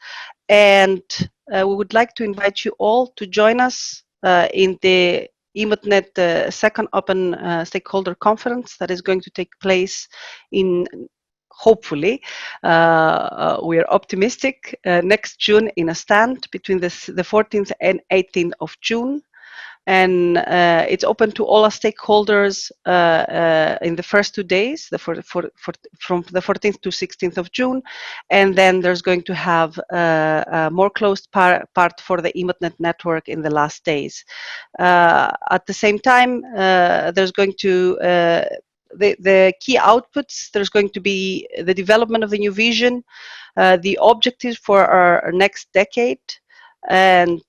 And we would like to invite you all to join us in the EMODnet second open stakeholder conference that is going to take place in, hopefully, we are optimistic, next June in a stand between the 14th and 18th of June. And it's open to all our stakeholders in the first 2 days, from the 14th to 16th of June. And then there's going to have a more closed part for the EMODnet network in the last days. At the same time, there's going to the key outputs, there's going to be the development of the new vision, the objectives for our next decade, and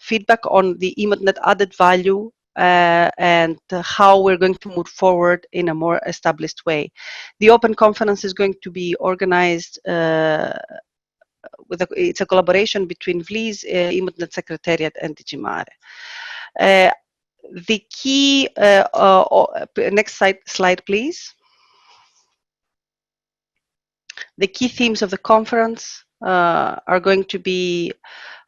feedback on the EMODnet added value and how we're going to move forward in a more established way. The open conference is going to be organized it's a collaboration between VLIS, EMODnet Secretariat, and DG Mare. The key, next slide, please. The key themes of the conference are going to be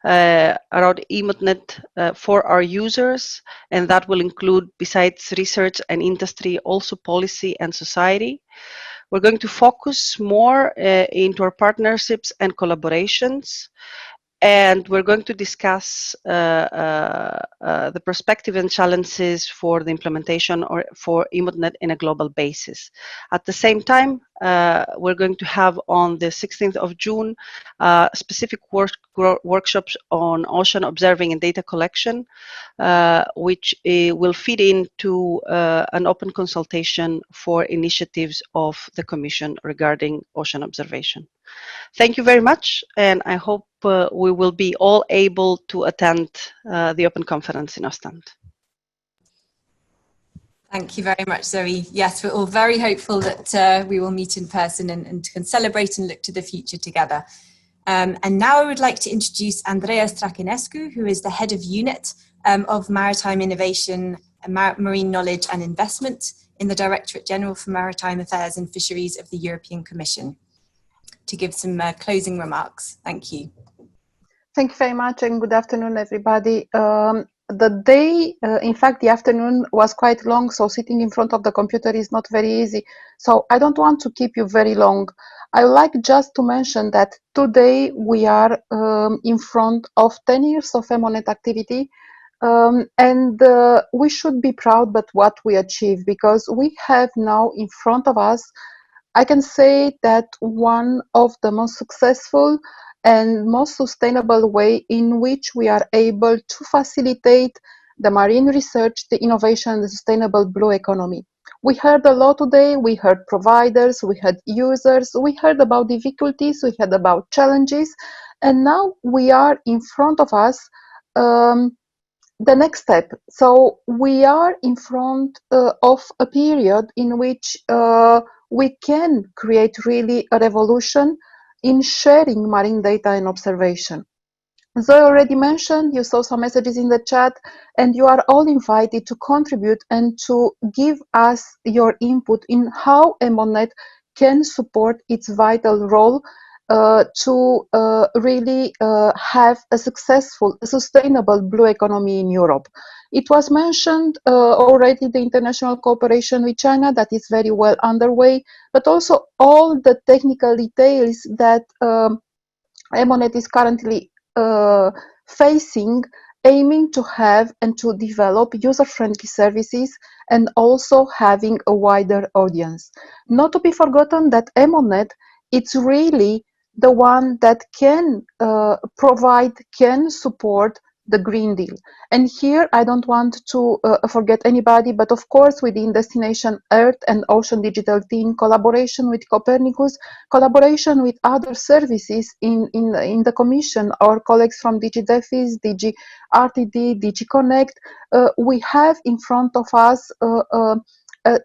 around EMODnet for our users, and that will include, besides research and industry, also policy and society. We're going to focus more into our partnerships and collaborations, and we're going to discuss the perspective and challenges for the implementation or for EMODnet in a global basis. At the same time, we're going to have on the 16th of June specific workshops on ocean observing and data collection, which will feed into an open consultation for initiatives of the Commission regarding ocean observation. Thank you very much, and I hope we will be all able to attend the open conference in Ostend. Thank you very much, Zoe. Yes, we're all very hopeful that we will meet in person and can celebrate and look to the future together. And now I would like to introduce Andreea Strachinescu, who is the head of unit of Maritime Innovation, Marine Knowledge and Investment in the Directorate General for Maritime Affairs and Fisheries of the European Commission, to give some closing remarks. Thank you. Thank you very much, and good afternoon, everybody. The day, in fact, the afternoon was quite long, so sitting in front of the computer is not very easy. So I don't want to keep you very long. I would like just to mention that today we are in front of 10 years of EMODnet activity, and we should be proud about what we achieved, because we have now in front of us, I can say that one of the most successful and most sustainable way in which we are able to facilitate the marine research, the innovation, the sustainable blue economy. We heard a lot today. We heard providers, we heard users, we heard about difficulties, we heard about challenges, and now we are in front of us the next step. So we are in front of a period in which we can create really a revolution in sharing marine data and observation. As I already mentioned, you saw some messages in the chat, and you are all invited to contribute and to give us your input in how EMODnet can support its vital role to really have a successful, sustainable blue economy in Europe. It was mentioned already, the international cooperation with China that is very well underway, but also all the technical details that EMODnet is currently facing, aiming to have and to develop user-friendly services and also having a wider audience. Not to be forgotten that EMODnet, it's really the one that can provide, can support the Green Deal. And here I don't want to forget anybody, but of course within Destination Earth and Ocean Digital Team, collaboration with Copernicus, collaboration with other services in the Commission, our colleagues from DG DEFIS, DG RTD, DG Connect, we have in front of us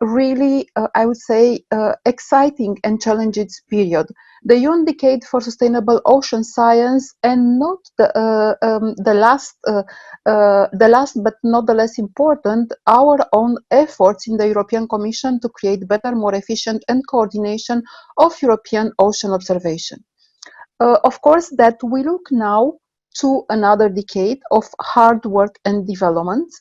really, I would say, exciting and challenging period. The UN Decade for Sustainable Ocean Science, and not the last but not the less important, our own efforts in the European Commission to create better, more efficient and coordination of European ocean observation. Of course, that we look now to another decade of hard work and development.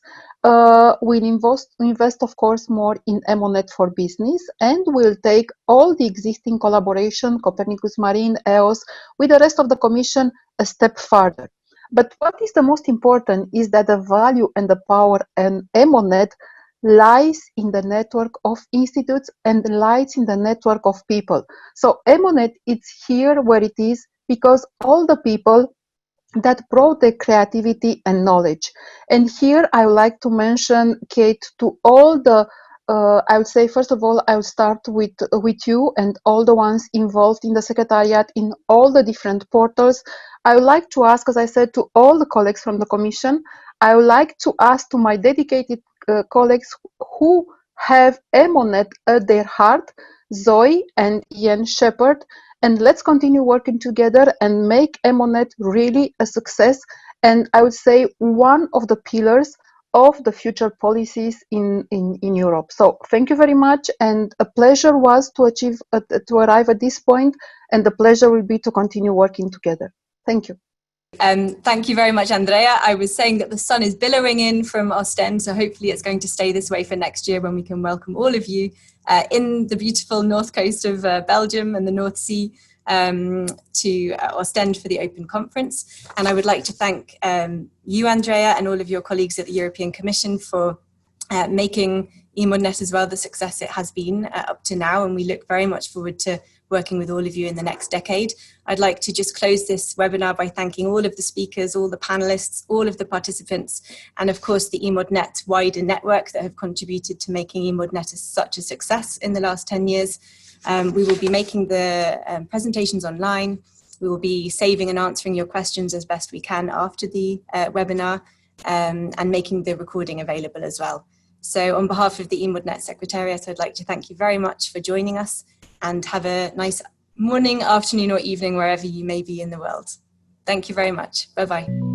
We'll invest, of course, more in EMODnet for business, and we'll take all the existing collaboration, Copernicus Marine, EOS, with the rest of the Commission a step further. But what is the most important is that the value and the power in EMODnet lies in the network of institutes and lies in the network of people. So EMODnet is here where it is because all the people that brought their creativity and knowledge. And here I would like to mention, Kate, to all the, I would say, first of all, I will start with you and all the ones involved in the Secretariat in all the different portals. I would like to ask, as I said, to all the colleagues from the Commission, I would like to ask to my dedicated colleagues who have EMODnet at their heart, Zoe and Ian Shepherd, and let's continue working together and make EMODnet really a success, and I would say one of the pillars of the future policies in Europe. So thank you very much, and a pleasure was to arrive at this point, and the pleasure will be to continue working together. Thank you. Thank you very much, Andreea. I was saying that the sun is billowing in from Ostend, so hopefully it's going to stay this way for next year when we can welcome all of you in the beautiful north coast of Belgium and the North Sea. to Ostend for the Open Conference. And I would like to thank you, Andrea, and all of your colleagues at the European Commission for making EMODnet as well the success it has been up to now. And we look very much forward to working with all of you in the next decade. I'd like to just close this webinar by thanking all of the speakers, all the panelists, all of the participants, and of course the EMODnet wider network that have contributed to making EMODnet such a success in the last 10 years. We will be making the presentations online. We will be saving and answering your questions as best we can after the webinar, and making the recording available as well. So on behalf of the EMODnet Secretariat, I'd like to thank you very much for joining us, and have a nice morning, afternoon or evening wherever you may be in the world. Thank you very much. Bye-bye.